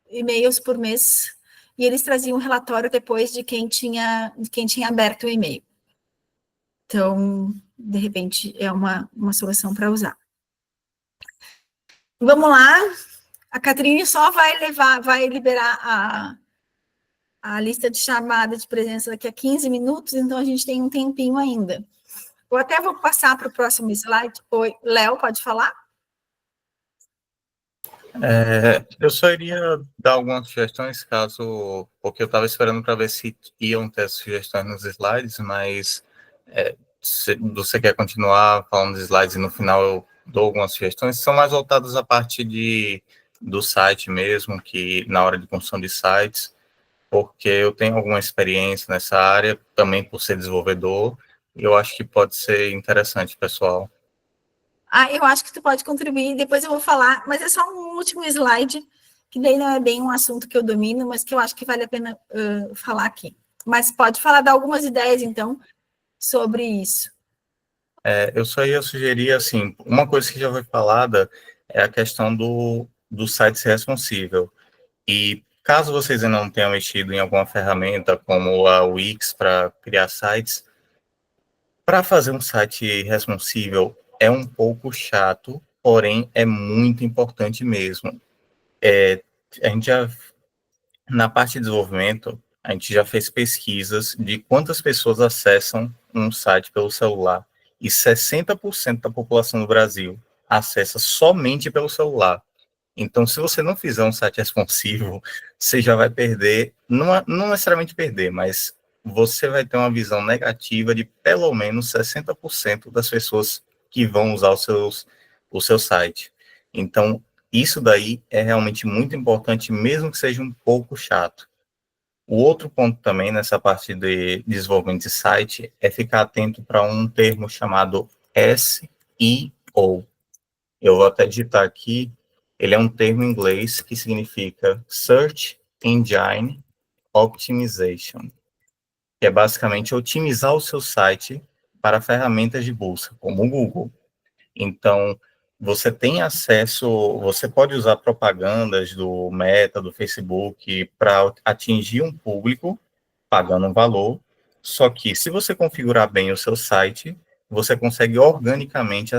e-mails por mês, e eles traziam um relatório depois de quem tinha aberto o e-mail. Então, de repente, é uma solução para usar. Vamos lá, a Catrine só vai liberar a lista de chamada de presença daqui a 15 minutos, então a gente tem um tempinho ainda. Eu até vou passar para o próximo slide. Oi, Léo, pode falar? Eu só iria dar algumas sugestões, porque eu estava esperando para ver se iam ter sugestões nos slides, mas se você quer continuar falando dos slides e no final eu dou algumas sugestões, são mais voltadas à parte do site mesmo, que na hora de construção de sites, porque eu tenho alguma experiência nessa área, também por ser desenvolvedor, e eu acho que pode ser interessante, pessoal. Eu acho que tu pode contribuir, depois eu vou falar, mas é só um último slide, que daí não é bem um assunto que eu domino, mas que eu acho que vale a pena falar aqui. Mas pode falar, dar algumas ideias, então, sobre isso. Eu só ia sugerir, assim, uma coisa que já foi falada é a questão do site ser responsível. E caso vocês ainda não tenham mexido em alguma ferramenta como a Wix para criar sites, Para fazer um site responsível é um pouco chato, porém é muito importante mesmo. A gente já, na parte de desenvolvimento, a gente já fez pesquisas de quantas pessoas acessam um site pelo celular, e 60% da população do Brasil acessa somente pelo celular. Então, se você não fizer um site responsivo, você já vai perder, não necessariamente perder, mas você vai ter uma visão negativa de pelo menos 60% das pessoas que vão usar o seu site. Então, isso daí é realmente muito importante, mesmo que seja um pouco chato. O outro ponto também nessa parte de desenvolvimento de site é ficar atento para um termo chamado SEO. Eu vou até digitar aqui. Ele é um termo em inglês que significa Search Engine Optimization, que é basicamente otimizar o seu site para ferramentas de busca, como o Google. Então, você tem acesso, você pode usar propagandas do Meta, do Facebook, para atingir um público, pagando um valor, só que se você configurar bem o seu site, você consegue organicamente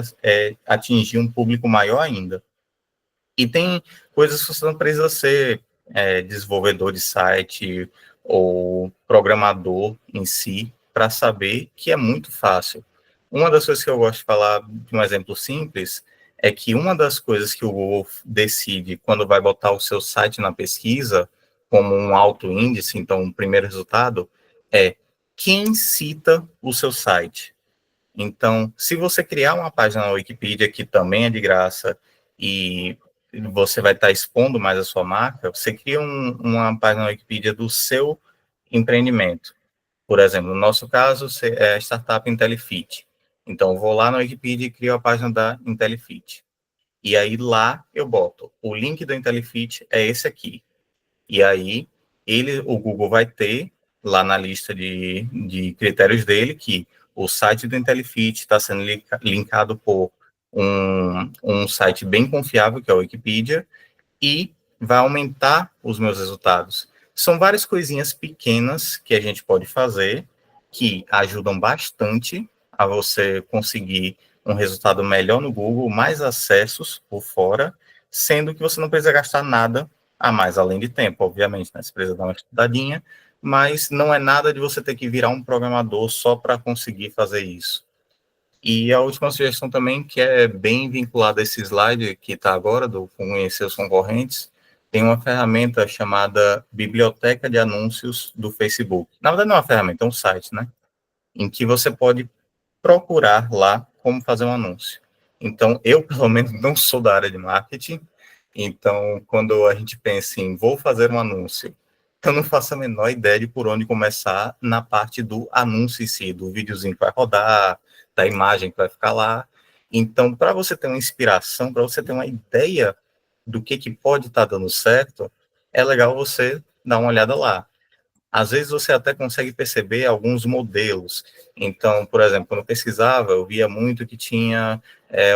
atingir um público maior ainda. E tem coisas que você não precisa ser desenvolvedor de site ou programador em si para saber que é muito fácil. Uma das coisas que eu gosto de falar, de um exemplo simples, é que uma das coisas que o Google decide quando vai botar o seu site na pesquisa, como um alto índice, então o primeiro resultado, é quem cita o seu site. Então, se você criar uma página na Wikipedia, que também é de graça, e você vai estar expondo mais a sua marca, você cria uma página na Wikipedia do seu empreendimento. Por exemplo, no nosso caso, é a startup IntelliFit. Então, eu vou lá na Wikipedia e crio a página da IntelliFit. E aí, lá, eu boto o link do IntelliFit é esse aqui. E aí, o Google vai ter, lá na lista de critérios dele, que o site do IntelliFit está sendo linkado por um site bem confiável, que é a Wikipedia, e vai aumentar os meus resultados. São várias coisinhas pequenas que a gente pode fazer, que ajudam bastante a você conseguir um resultado melhor no Google, mais acessos por fora, sendo que você não precisa gastar nada a mais, além de tempo, obviamente, né? Você precisa dar uma estudadinha, mas não é nada de você ter que virar um programador só para conseguir fazer isso. E a última sugestão também, que é bem vinculada a esse slide que está agora, do conhecer os concorrentes, tem uma ferramenta chamada Biblioteca de Anúncios do Facebook. Na verdade, não é uma ferramenta, é um site, né? Em que você pode procurar lá como fazer um anúncio. Então, eu, pelo menos, não sou da área de marketing, então, quando a gente pensa em vou fazer um anúncio, eu não faço a menor ideia de por onde começar na parte do anúncio em si, do videozinho que vai rodar, da imagem que vai ficar lá. Então, para você ter uma inspiração, para você ter uma ideia do que pode estar dando certo, é legal você dar uma olhada lá. Às vezes você até consegue perceber alguns modelos. Então, por exemplo, quando eu pesquisava, eu via muito que tinha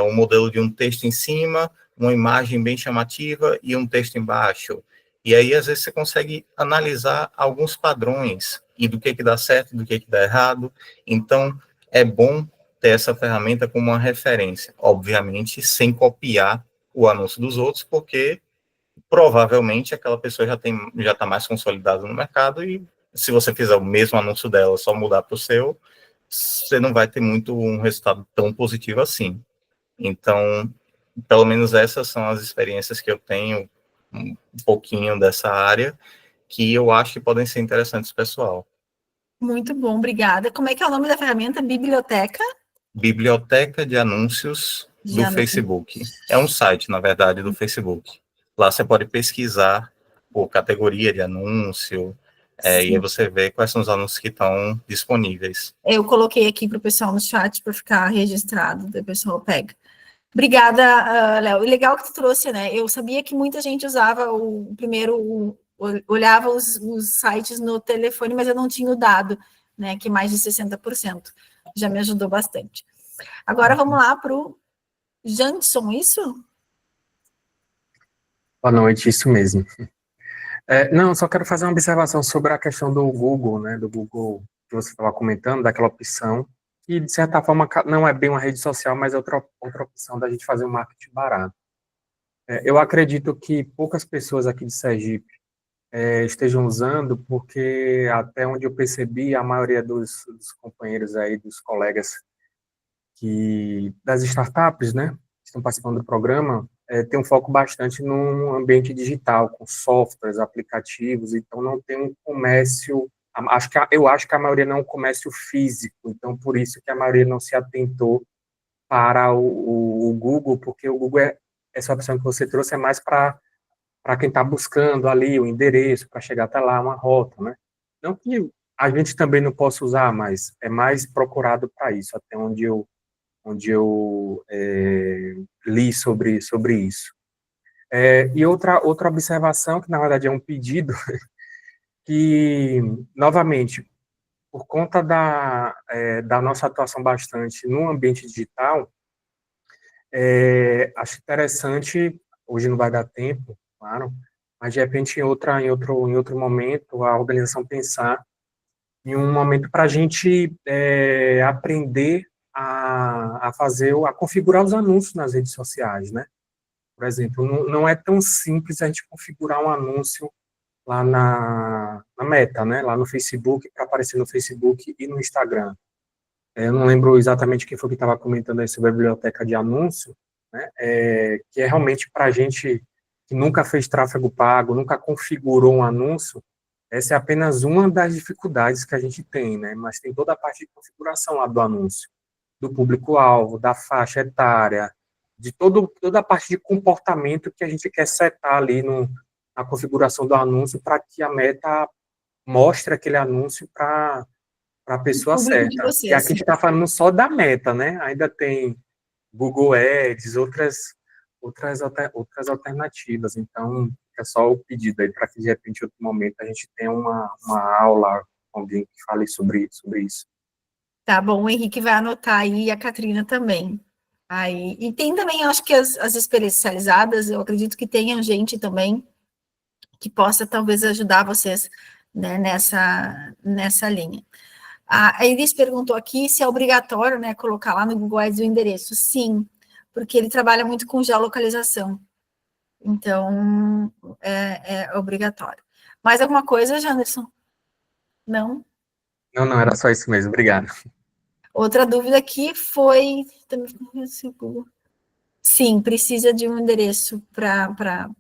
um modelo de um texto em cima, uma imagem bem chamativa e um texto embaixo. E aí, às vezes, você consegue analisar alguns padrões e do que dá certo e do que dá errado. Então, é bom ter essa ferramenta como uma referência. Obviamente, sem copiar o anúncio dos outros, porque provavelmente aquela pessoa já está mais consolidada no mercado e se você fizer o mesmo anúncio dela, só mudar para o seu, você não vai ter muito um resultado tão positivo assim. Então, pelo menos essas são as experiências que eu tenho, um pouquinho dessa área, que eu acho que podem ser interessantes, pessoal. Muito bom, obrigada. Como é que é o nome da ferramenta? Biblioteca? Biblioteca de Anúncios do Facebook. É um site, na verdade, do Facebook. Lá você pode pesquisar por categoria de anúncio, e aí você vê quais são os anúncios que estão disponíveis. Eu coloquei aqui para o pessoal no chat para ficar registrado, o pessoal pega. Obrigada, Léo. E legal que tu trouxe, né? Eu sabia que muita gente usava olhava os sites no telefone, mas eu não tinha o dado, né? Que mais de 60%. Já me ajudou bastante. Agora vamos lá para o Janson, isso? Boa noite, isso mesmo. Não, só quero fazer uma observação sobre a questão do Google, né? Do Google que você estava comentando, daquela opção que, de certa forma, não é bem uma rede social, mas é outra opção da gente fazer um marketing barato. Eu acredito que poucas pessoas aqui de Sergipe estejam usando, porque até onde eu percebi, a maioria dos companheiros aí, dos colegas das startups, né, que estão participando do programa, tem um foco bastante no ambiente digital, com softwares, aplicativos, então não tem um comércio, eu acho que a maioria não é um comércio físico, então por isso que a maioria não se atentou para o Google, porque o Google, essa opção que você trouxe é mais para quem está buscando ali o endereço, para chegar até lá, uma rota, né? Não que a gente também não possa usar, mas é mais procurado para isso, até onde eu li sobre isso. E outra observação, que na verdade é um pedido, que, novamente, por conta da nossa atuação bastante no ambiente digital, acho interessante, hoje não vai dar tempo, claro, mas de repente em outro momento, a organização pensar em um momento para a gente aprender a configurar os anúncios nas redes sociais, né? Por exemplo, não é tão simples a gente configurar um anúncio lá na Meta, né? Lá no Facebook, para aparecer no Facebook e no Instagram. Eu não lembro exatamente quem foi que estava comentando aí sobre a biblioteca de anúncio, né? Que é realmente para a gente que nunca fez tráfego pago, nunca configurou um anúncio, essa é apenas uma das dificuldades que a gente tem, né? Mas tem toda a parte de configuração lá do anúncio, do público-alvo, da faixa etária, de toda a parte de comportamento que a gente quer setar ali na configuração do anúncio para que a Meta mostre aquele anúncio para a pessoa certa. E aqui a gente está falando só da Meta, né? Ainda tem Google Ads, outras alternativas. Então, é só o pedido aí para que, de repente, em outro momento, a gente tenha uma aula com alguém que fale sobre isso. Tá bom, o Henrique vai anotar aí, e a Catrina também. Aí, e tem também, eu acho que as especializadas, eu acredito que tenha gente também que possa, talvez, ajudar vocês, né, nessa linha. A Iris perguntou aqui se é obrigatório, né, colocar lá no Google Ads o endereço. Sim, porque ele trabalha muito com geolocalização. Então, é obrigatório. Mais alguma coisa, Janderson? Não? Não, era só isso mesmo. Obrigado. Outra dúvida aqui foi... Sim, precisa de um endereço para...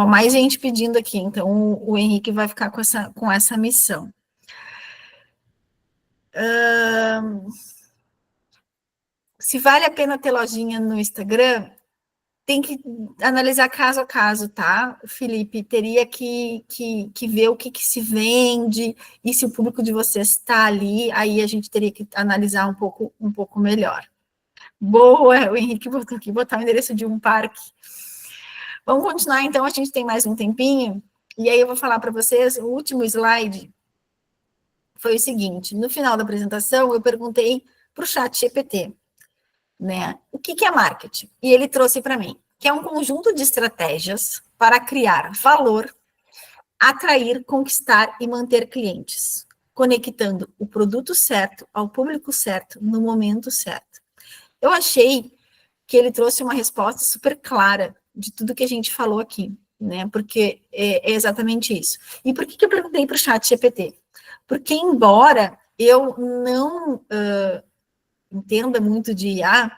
mais gente pedindo aqui, então o Henrique vai ficar com essa missão. Se vale a pena ter lojinha no Instagram, tem que analisar caso a caso, tá, Felipe? Teria que ver o que se vende e se o público de vocês está ali, aí a gente teria que analisar um pouco melhor. Boa, o Henrique botou aqui, botar o endereço de um parque. Vamos continuar, então, a gente tem mais um tempinho, e aí eu vou falar para vocês, o último slide foi o seguinte, no final da apresentação, eu perguntei para o chat GPT, né, o que é marketing? E ele trouxe para mim, que é um conjunto de estratégias para criar valor, atrair, conquistar e manter clientes, conectando o produto certo ao público certo, no momento certo. Eu achei que ele trouxe uma resposta super clara de tudo que a gente falou aqui, né? Porque é exatamente isso. E por que eu perguntei para o chat GPT? Porque, embora eu não entenda muito de IA,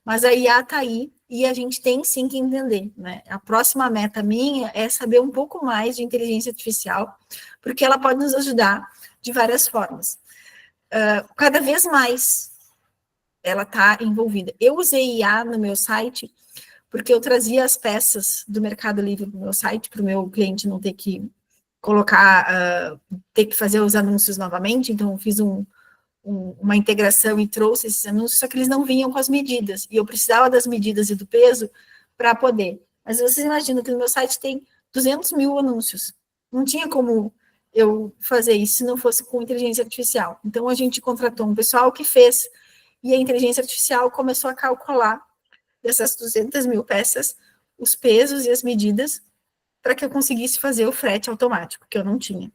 mas a IA está aí e a gente tem sim que entender, né? A próxima meta minha é saber um pouco mais de inteligência artificial, porque ela pode nos ajudar de várias formas. Cada vez mais ela está envolvida. Eu usei IA no meu site porque eu trazia as peças do Mercado Livre para o meu site, para o meu cliente não ter que colocar, ter que fazer os anúncios novamente, então eu fiz uma integração e trouxe esses anúncios, só que eles não vinham com as medidas, e eu precisava das medidas e do peso para poder. Mas vocês imaginam que no meu site tem 200 mil anúncios, não tinha como eu fazer isso se não fosse com inteligência artificial. Então a gente contratou um pessoal que fez, e a inteligência artificial começou a calcular dessas 200 mil peças, os pesos e as medidas, para que eu conseguisse fazer o frete automático, que eu não tinha.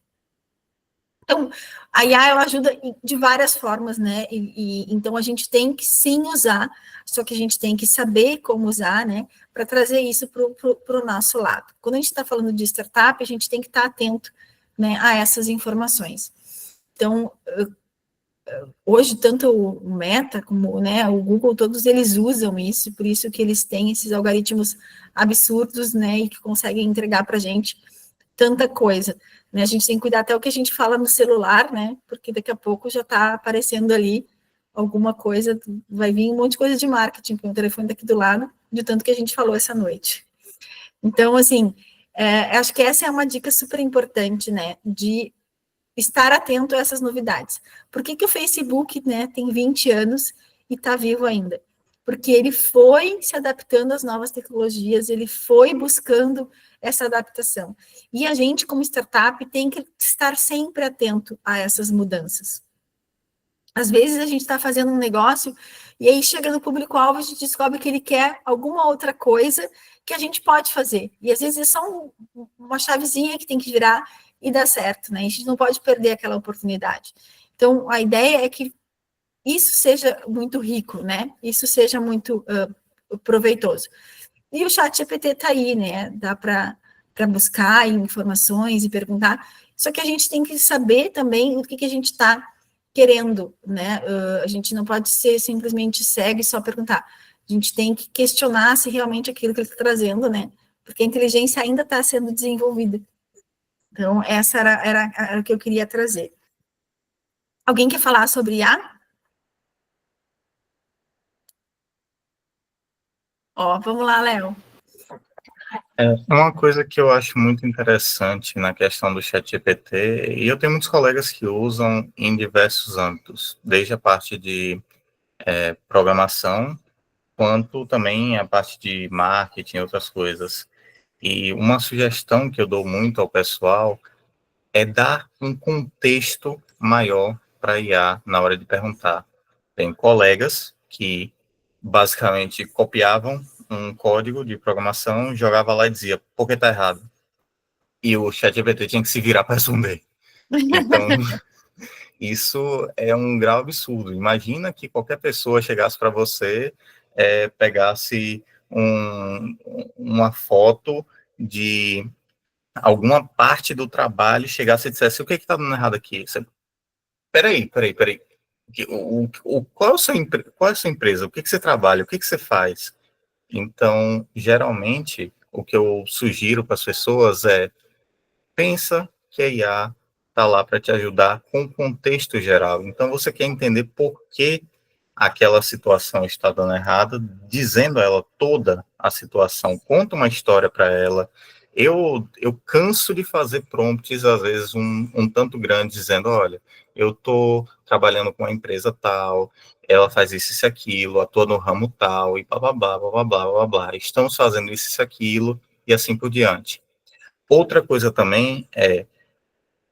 Então, a IA, ela ajuda de várias formas, né? Então, a gente tem que sim usar, só que a gente tem que saber como usar, né? Para trazer isso para o nosso lado. Quando a gente está falando de startup, a gente tem que estar atento, né, a essas informações. Então, hoje, tanto o Meta como, né, o Google, todos eles usam isso, por isso que eles têm esses algoritmos absurdos, né, e que conseguem entregar para a gente tanta coisa, né, a gente tem que cuidar até o que a gente fala no celular, né, porque daqui a pouco já está aparecendo ali alguma coisa, vai vir um monte de coisa de marketing, com o telefone daqui do lado, de tanto que a gente falou essa noite. Então, assim, acho que essa é uma dica super importante, né, de estar atento a essas novidades. Por que o Facebook, né, tem 20 anos e está vivo ainda? Porque ele foi se adaptando às novas tecnologias, ele foi buscando essa adaptação. E a gente, como startup, tem que estar sempre atento a essas mudanças. Às vezes a gente está fazendo um negócio e aí chega no público-alvo, a gente descobre que ele quer alguma outra coisa que a gente pode fazer. E às vezes é só uma chavezinha que tem que virar e dar certo, né? A gente não pode perder aquela oportunidade. Então, a ideia é que isso seja muito rico, né? Isso seja muito proveitoso. E o chat GPT está aí, né? Dá para buscar informações e perguntar. Só que a gente tem que saber também o que a gente está querendo, né? A gente não pode ser simplesmente cego e só perguntar. A gente tem que questionar se realmente aquilo que ele está trazendo, né? Porque a inteligência ainda está sendo desenvolvida. Então, essa era o que eu queria trazer. Alguém quer falar sobre IA? Ó, vamos lá, Léo. Uma coisa que eu acho muito interessante na questão do ChatGPT, e eu tenho muitos colegas que usam em diversos âmbitos, desde a parte de programação, quanto também a parte de marketing e outras coisas. E uma sugestão que eu dou muito ao pessoal é dar um contexto maior para a IA na hora de perguntar. Tem colegas que basicamente copiavam um código de programação, jogava lá e dizia, por que está errado? E o ChatGPT tinha que se virar para responder. Então, isso é um grau absurdo. Imagina que qualquer pessoa chegasse para você, pegasse uma foto de alguma parte do trabalho, chegasse e dissesse, o que está dando errado aqui? Você, peraí. Qual é a sua empresa? O que você trabalha? O que você faz? Então, geralmente, o que eu sugiro para as pessoas é, pensa que a IA está lá para te ajudar com o contexto geral. Então, você quer entender por que aquela situação está dando errada, dizendo a ela toda a situação, conta uma história para ela. Eu canso de fazer prompts, às vezes, um tanto grande, dizendo, olha, eu estou trabalhando com uma empresa tal, ela faz isso e aquilo, atua no ramo tal, e blá, blá, blá, blá, blá, blá, blá, estamos fazendo isso e aquilo, e assim por diante. Outra coisa também é,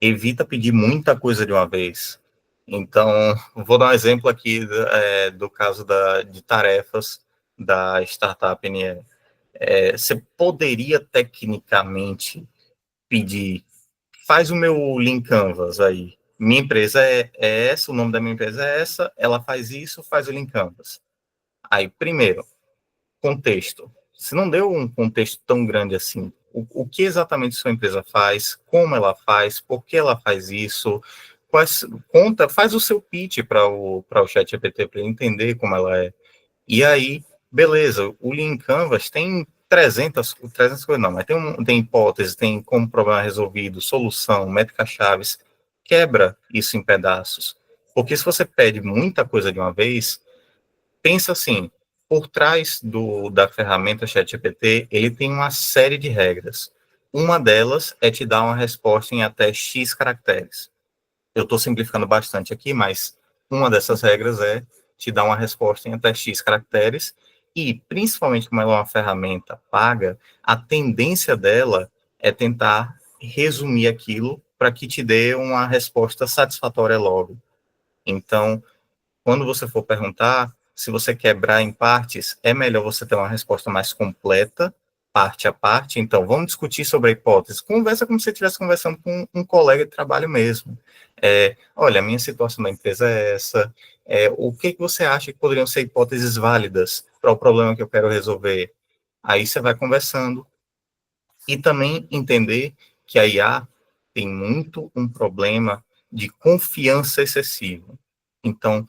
evita pedir muita coisa de uma vez. Então, vou dar um exemplo aqui do caso de tarefas da startup NE. Você poderia, tecnicamente, pedir, faz o meu link Canvas aí. Minha empresa é essa, o nome da minha empresa é essa, ela faz isso, faz o link Canvas. Aí, primeiro, contexto. Se não deu um contexto tão grande assim, o que exatamente sua empresa faz, como ela faz, por que ela faz isso, faz o seu pitch para o ChatGPT para ele entender como ela é. E aí, beleza, o Lean Canvas tem 300 coisas não, mas tem hipótese, tem como problema resolvido, solução, métricas-chaves, quebra isso em pedaços. Porque se você pede muita coisa de uma vez, pensa assim, por trás da ferramenta ChatGPT, ele tem uma série de regras. Uma delas é te dar uma resposta em até X caracteres. Eu estou simplificando bastante aqui, mas uma dessas regras é te dar uma resposta em até X caracteres e, principalmente como ela é uma ferramenta paga, a tendência dela é tentar resumir aquilo para que te dê uma resposta satisfatória logo. Então, quando você for perguntar, se você quebrar em partes, é melhor você ter uma resposta mais completa, parte a parte. Então, vamos discutir sobre a hipótese. Conversa como se você estivesse conversando com um colega de trabalho mesmo. Olha, a minha situação da empresa é essa, o que você acha que poderiam ser hipóteses válidas para o problema que eu quero resolver? Aí você vai conversando. E também entender que a IA tem muito um problema de confiança excessiva. Então,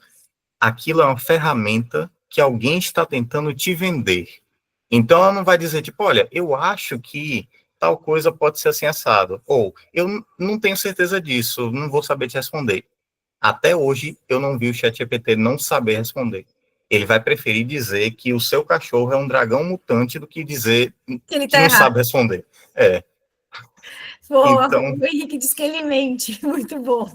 aquilo é uma ferramenta que alguém está tentando te vender. Então, ela não vai dizer, tipo, olha, eu acho que tal coisa pode ser assim assado. Ou, eu não tenho certeza disso, não vou saber te responder. Até hoje, eu não vi o ChatGPT não saber responder. Ele vai preferir dizer que o seu cachorro é um dragão mutante do que dizer Que ele que tá não errado. sabe responder. Boa, Então, o Henrique diz que ele mente. Muito bom.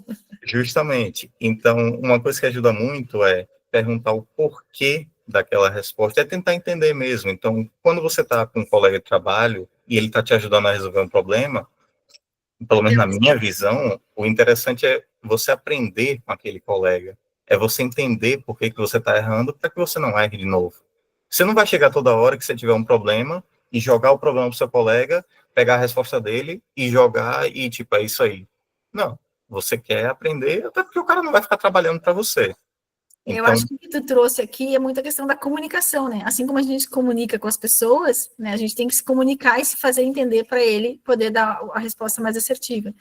justamente. Então, uma coisa que ajuda muito é perguntar o porquê daquela resposta, é tentar entender mesmo. Então, quando você está com um colega de trabalho e ele está te ajudando a resolver um problema, pelo menos na minha visão, o interessante é você aprender com aquele colega. É você entender por que você está errando para que você não erre de novo. Você não vai chegar toda hora que você tiver um problema e jogar o problema para o seu colega, pegar a resposta dele e jogar e, tipo, é isso aí. Não. Você quer aprender, até porque o cara não vai ficar trabalhando para você. Eu Então, acho que o que tu trouxe aqui é muita questão da comunicação, né? Assim como a gente se comunica com as pessoas, né? A gente tem que se comunicar e se fazer entender para ele poder dar a resposta mais assertiva.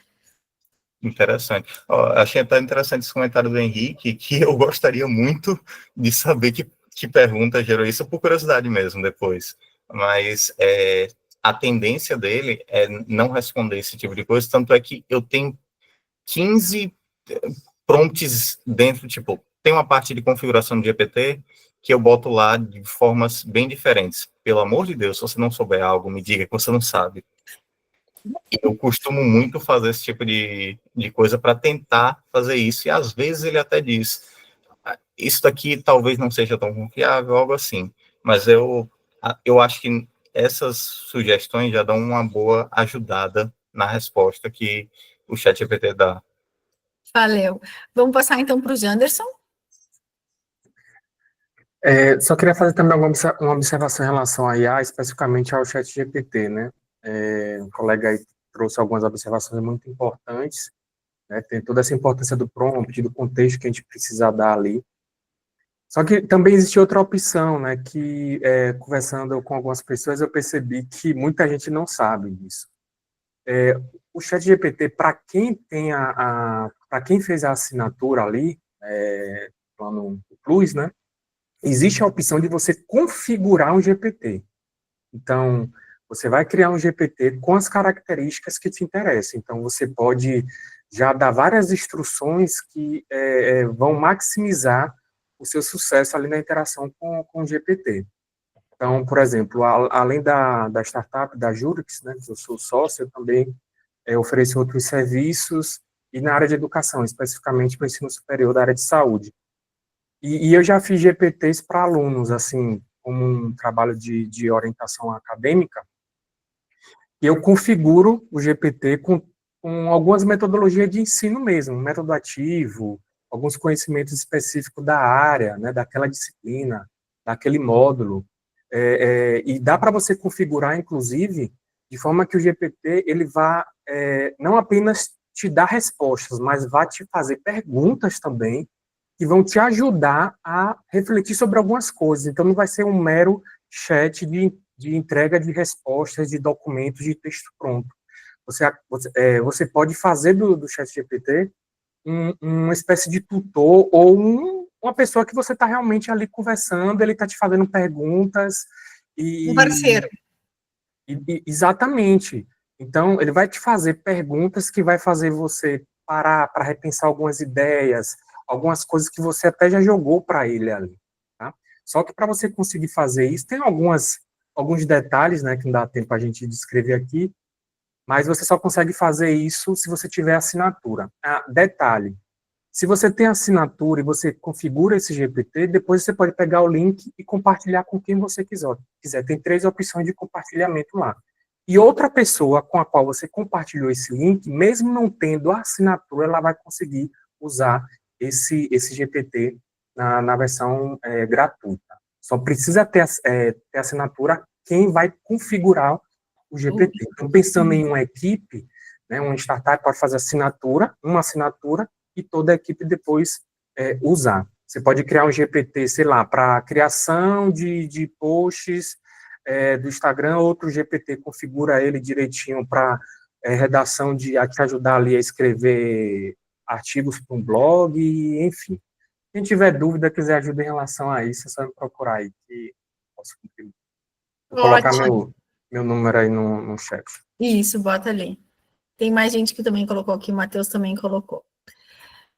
interessante. Ó, achei até interessante esse comentário do Henrique, que eu gostaria muito de saber que pergunta gerou isso, por curiosidade mesmo, depois. Mas a tendência dele é não responder esse tipo de coisa, tanto é que eu tenho 15 prompts dentro, tipo, tem uma parte de configuração do GPT que eu boto lá de formas bem diferentes. Pelo amor de Deus, se você não souber algo, me diga que você não sabe. Eu costumo muito fazer esse tipo de coisa para tentar fazer isso, e às vezes ele até diz, isso daqui talvez não seja tão confiável, algo assim, mas eu acho que essas sugestões já dão uma boa ajudada na resposta que o ChatGPT dá. Valeu. Vamos passar então para o Janderson. Só queria fazer também uma observação em relação à IA, especificamente ao ChatGPT, né? O colega aí trouxe algumas observações muito importantes, né? Tem toda essa importância do prompt, do contexto que a gente precisa dar ali. Só que também existe outra opção, né? Que, conversando com algumas pessoas, eu percebi que muita gente não sabe disso. O ChatGPT, para quem tem para quem fez a assinatura ali, plano Plus, né? Existe a opção de você configurar um GPT. Então, você vai criar um GPT com as características que te interessam. Então, você pode já dar várias instruções que vão maximizar o seu sucesso ali na interação com o GPT. Então, por exemplo, além da startup, da Jurix, né, que eu sou sócio, eu também ofereço outros serviços e na área de educação, especificamente para o ensino superior da área de saúde. E eu já fiz GPTs para alunos, assim, como um trabalho de orientação acadêmica, e eu configuro o GPT com algumas metodologias de ensino mesmo, método ativo, alguns conhecimentos específicos da área, né, daquela disciplina, daquele módulo, e dá para você configurar, inclusive, de forma que o GPT ele vá não apenas te dar respostas, mas vai te fazer perguntas também, que vão te ajudar a refletir sobre algumas coisas. Então, não vai ser um mero chat de entrega de respostas, de documentos, de texto pronto. Você pode fazer do ChatGPT uma espécie de tutor ou uma pessoa que você está realmente ali conversando, ele está te fazendo perguntas. Um parceiro. Exatamente. Então, ele vai te fazer perguntas que vai fazer você parar para repensar algumas ideias, algumas coisas que você até já jogou para ele ali, tá? Só que para você conseguir fazer isso, tem alguns detalhes, né, que não dá tempo a gente descrever aqui, mas você só consegue fazer isso se você tiver assinatura. Detalhe, se você tem assinatura e você configura esse GPT, depois você pode pegar o link e compartilhar com quem você quiser. Tem 3 opções de compartilhamento lá. E outra pessoa com a qual você compartilhou esse link, mesmo não tendo a assinatura, ela vai conseguir usar esse GPT na versão gratuita. Só precisa ter assinatura quem vai configurar o GPT. Então, pensando em uma equipe, né, uma startup pode fazer uma assinatura, e toda a equipe depois usar. Você pode criar um GPT, sei lá, para criação de posts do Instagram, outro GPT configura ele direitinho para redação a te ajudar ali a escrever artigos para um blog, enfim. Quem tiver dúvida, quiser ajuda em relação a isso, é só me procurar aí que posso contribuir. Vou colocar meu número aí no chat. Isso, bota ali. Tem mais gente que também colocou aqui, o Matheus também colocou.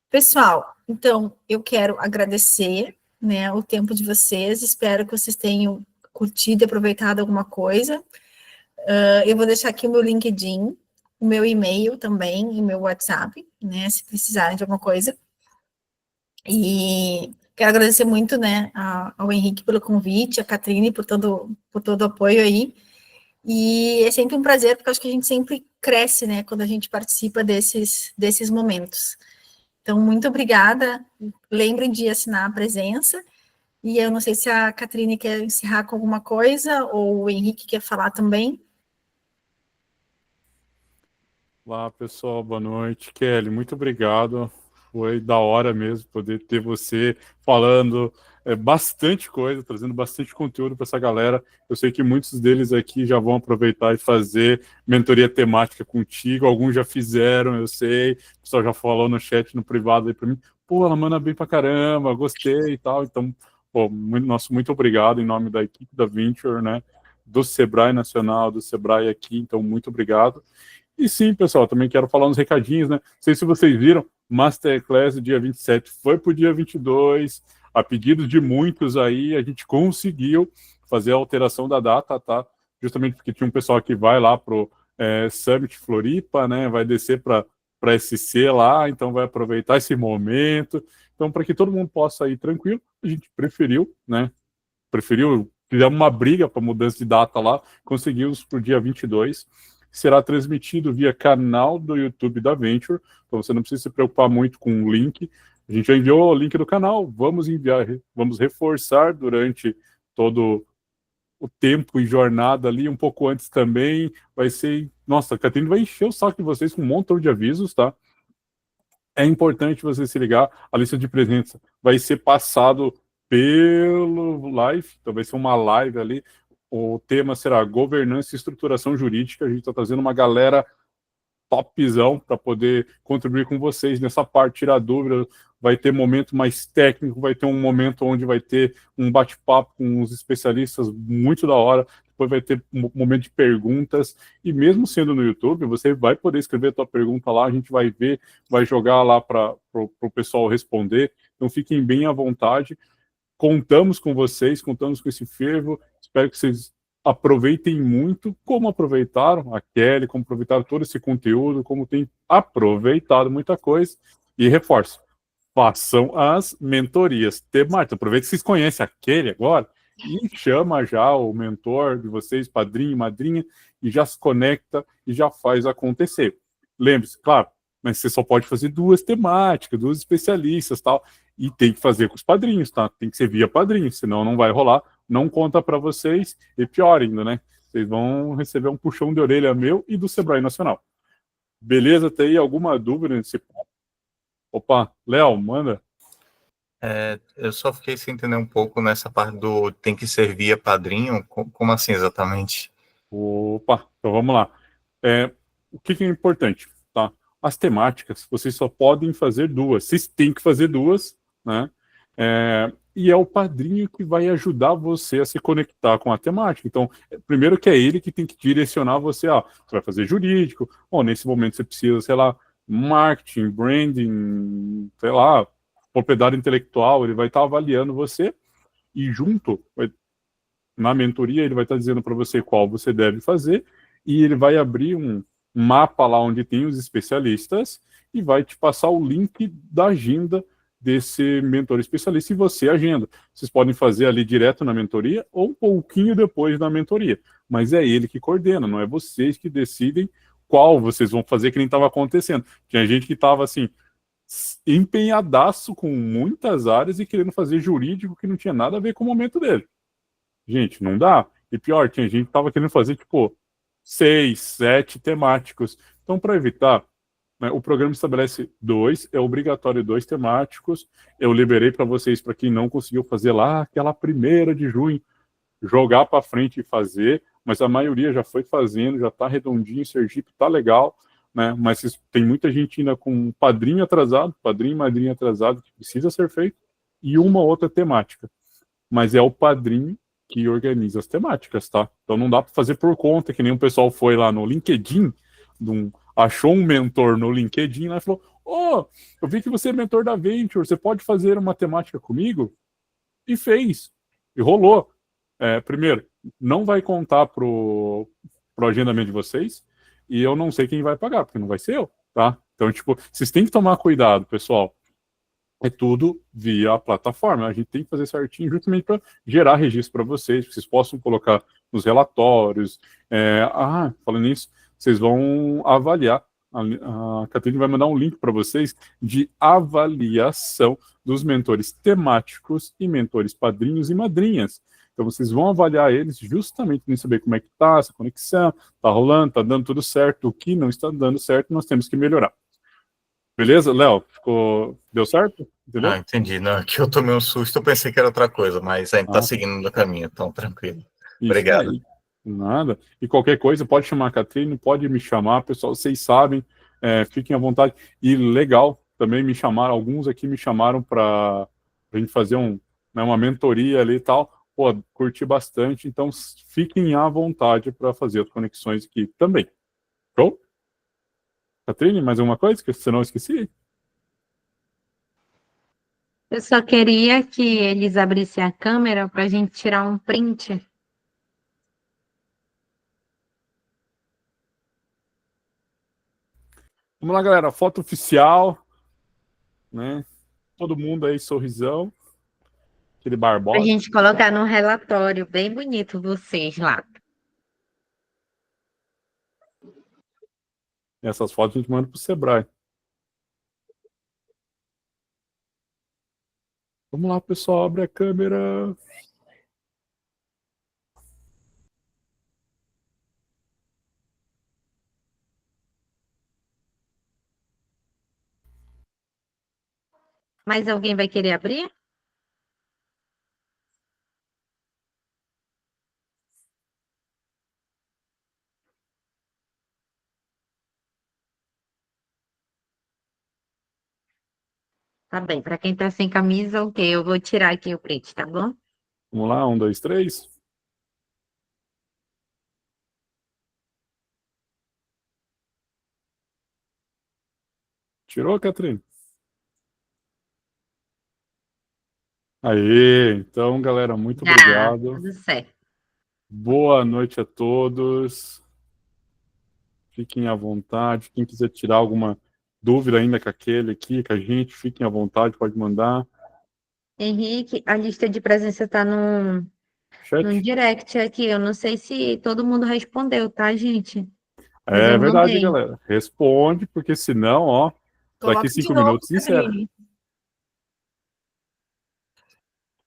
Pessoal, então, eu quero agradecer, né, o tempo de vocês, espero que vocês tenham curtido e aproveitado alguma coisa. Eu vou deixar aqui o meu LinkedIn, o meu e-mail também, e meu WhatsApp, né, se precisarem de alguma coisa. E quero agradecer muito, né, ao Henrique pelo convite, a Catrine por todo o apoio aí. E é sempre um prazer, porque acho que a gente sempre cresce, né, quando a gente participa desses momentos. Então, muito obrigada. Lembrem de assinar a presença. E eu não sei se a Catrine quer encerrar com alguma coisa, ou o Henrique quer falar também. Olá, pessoal, boa noite. Kelly, muito obrigado. Foi da hora mesmo poder ter você falando bastante coisa, trazendo bastante conteúdo para essa galera. Eu sei que muitos deles aqui já vão aproveitar e fazer mentoria temática contigo. Alguns já fizeram, eu sei. O pessoal já falou no chat, no privado aí para mim. Pô, ela manda bem pra caramba, gostei e tal. Então, pô, muito obrigado em nome da equipe da Venture, né? Do Sebrae Nacional, do Sebrae aqui. Então, muito obrigado. E sim, pessoal, também quero falar uns recadinhos, né? Não sei se vocês viram, Masterclass dia 27 foi para o dia 22, a pedido de muitos aí, a gente conseguiu fazer a alteração da data, tá? Justamente porque tinha um pessoal que vai lá pro Summit Floripa, né? Vai descer para SC lá, então vai aproveitar esse momento. Então, para que todo mundo possa ir tranquilo, a gente preferiu, né? Fizemos uma briga para mudança de data lá, conseguimos para o dia 22. Será transmitido via canal do YouTube da Venture, então você não precisa se preocupar muito com o link. A gente já enviou o link do canal, vamos reforçar durante todo o tempo e jornada ali, um pouco antes também. Vai ser. Nossa, a Catrine vai encher o saco de vocês com um montão de avisos, tá? É importante você se ligar, a lista de presença vai ser passado pelo live, então vai ser uma live ali. O tema será governança e estruturação jurídica. A gente está trazendo uma galera topzão para poder contribuir com vocês nessa parte, tirar dúvida. Vai ter momento mais técnico, vai ter um momento onde vai ter um bate-papo com os especialistas muito da hora. Depois vai ter um momento de perguntas. E mesmo sendo no YouTube, você vai poder escrever a tua pergunta lá, a gente vai ver, vai jogar lá para o pessoal responder. Então fiquem bem à vontade. Contamos com vocês, contamos com esse fervo. Espero que vocês aproveitem muito, como aproveitaram a Kelly, como aproveitaram todo esse conteúdo, como tem aproveitado muita coisa. E reforço, façam as mentorias temáticas. Aproveita que vocês conhecem a Kelly agora e chama já o mentor de vocês, padrinho, madrinha, e já se conecta e já faz acontecer. Lembre-se, claro, mas você só pode fazer 2 temáticas, 2 especialistas, tal. E tem que fazer com os padrinhos, tá? Tem que ser via padrinho, senão não vai rolar, não conta para vocês, e pior ainda, né? Vocês vão receber um puxão de orelha meu e do Sebrae Nacional. Beleza? Tem aí alguma dúvida nesse ponto? Opa, Léo, manda. Eu só fiquei sem entender um pouco nessa parte do tem que ser via padrinho, como assim exatamente? Opa, então vamos lá. O que é importante, tá? As temáticas, vocês só podem fazer 2, vocês têm que fazer 2, né? E é o padrinho que vai ajudar você a se conectar com a temática. Então, primeiro que é ele que tem que direcionar você, você vai fazer jurídico, nesse momento você precisa, sei lá, marketing, branding, sei lá, propriedade intelectual, ele vai estar avaliando você e junto, na mentoria, ele vai estar dizendo para você qual você deve fazer e ele vai abrir um mapa lá onde tem os especialistas e vai te passar o link da agenda desse mentor especialista e você agenda. Vocês podem fazer ali direto na mentoria ou um pouquinho depois da mentoria, mas é ele que coordena, não é vocês que decidem qual vocês vão fazer, que nem estava acontecendo. Tinha gente que estava assim, empenhadaço com muitas áreas e querendo fazer jurídico que não tinha nada a ver com o momento dele. Gente, não dá. E pior, tinha gente que estava querendo fazer, 6, 7 temáticos. Então, para evitar, né? O programa estabelece 2, é obrigatório 2 temáticos. Eu liberei para vocês, para quem não conseguiu fazer lá, aquela 1ª de junho, jogar para frente e fazer, mas a maioria já foi fazendo, já está redondinho, Sergipe está legal, né? Mas tem muita gente ainda com padrinho atrasado, padrinho e madrinha atrasado, que precisa ser feito, e uma outra temática. Mas é o padrinho que organiza as temáticas, tá? Então não dá para fazer por conta, que nem o pessoal foi lá no LinkedIn, achou um mentor no LinkedIn lá e falou: eu vi que você é mentor da Venture, você pode fazer uma temática comigo? E fez, e rolou. Primeiro, não vai contar pro agendamento de vocês, e eu não sei quem vai pagar, porque não vai ser eu, tá? Então, tipo, vocês têm que tomar cuidado, pessoal. É tudo via a plataforma. A gente tem que fazer certinho, justamente para gerar registro para vocês, que vocês possam colocar nos relatórios. Falando nisso, vocês vão avaliar. A Catarina vai mandar um link para vocês de avaliação dos mentores temáticos e mentores padrinhos e madrinhas. Então, vocês vão avaliar eles justamente para saber como é que está essa conexão, está rolando, está dando tudo certo, o que não está dando certo, nós temos que melhorar. Beleza, Léo? Deu certo? Entendeu? Entendi. Não, aqui eu tomei um susto, eu pensei que era outra coisa, mas a gente está seguindo no caminho, então tranquilo. Obrigado. Aí. Nada. E qualquer coisa, pode chamar a Catrine, pode me chamar, pessoal, vocês sabem, fiquem à vontade. E legal, também me chamaram, alguns aqui me chamaram para a gente fazer uma mentoria ali e tal. Pô, curti bastante, então fiquem à vontade para fazer as conexões aqui também. Show? Catrine, mais alguma coisa? Que senão eu esqueci. Eu só queria que eles abrissem a câmera para a gente tirar um print. Vamos lá, galera. Foto oficial, né? Todo mundo aí, sorrisão. Aquele Barbosa. Pra gente colocar num relatório bem bonito vocês lá. E essas fotos a gente manda pro Sebrae. Vamos lá, pessoal. Abre a câmera. Mais alguém vai querer abrir? Tá bem, para quem tá sem camisa, ok, eu vou tirar aqui o print, tá bom? Vamos lá, 1, 2, 3. Tirou, Catrine? Aê, então, galera, muito obrigado. Tudo certo. Boa noite a todos. Fiquem à vontade. Quem quiser tirar alguma dúvida ainda com aquele aqui, com a gente, fiquem à vontade, pode mandar. Henrique, a lista de presença está no direct aqui. Eu não sei se todo mundo respondeu, tá, gente? Mas É eu verdade, mandei. galera. Responde, porque senão, ó, daqui 5 minutos encerra.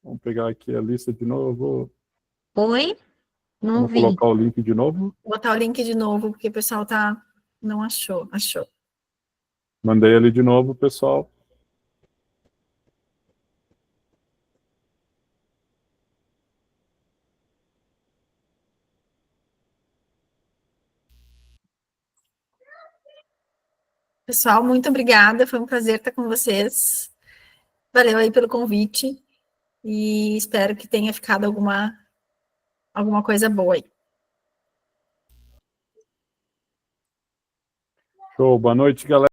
Vamos pegar aqui a lista de novo. Oi? Não Vamos vi. colocar o link de novo. Vou botar o link de novo, porque o pessoal não achou. Mandei ali de novo, pessoal. Pessoal, muito obrigada. Foi um prazer estar com vocês. Valeu aí pelo convite. E espero que tenha ficado alguma coisa boa aí. Show, boa noite, galera.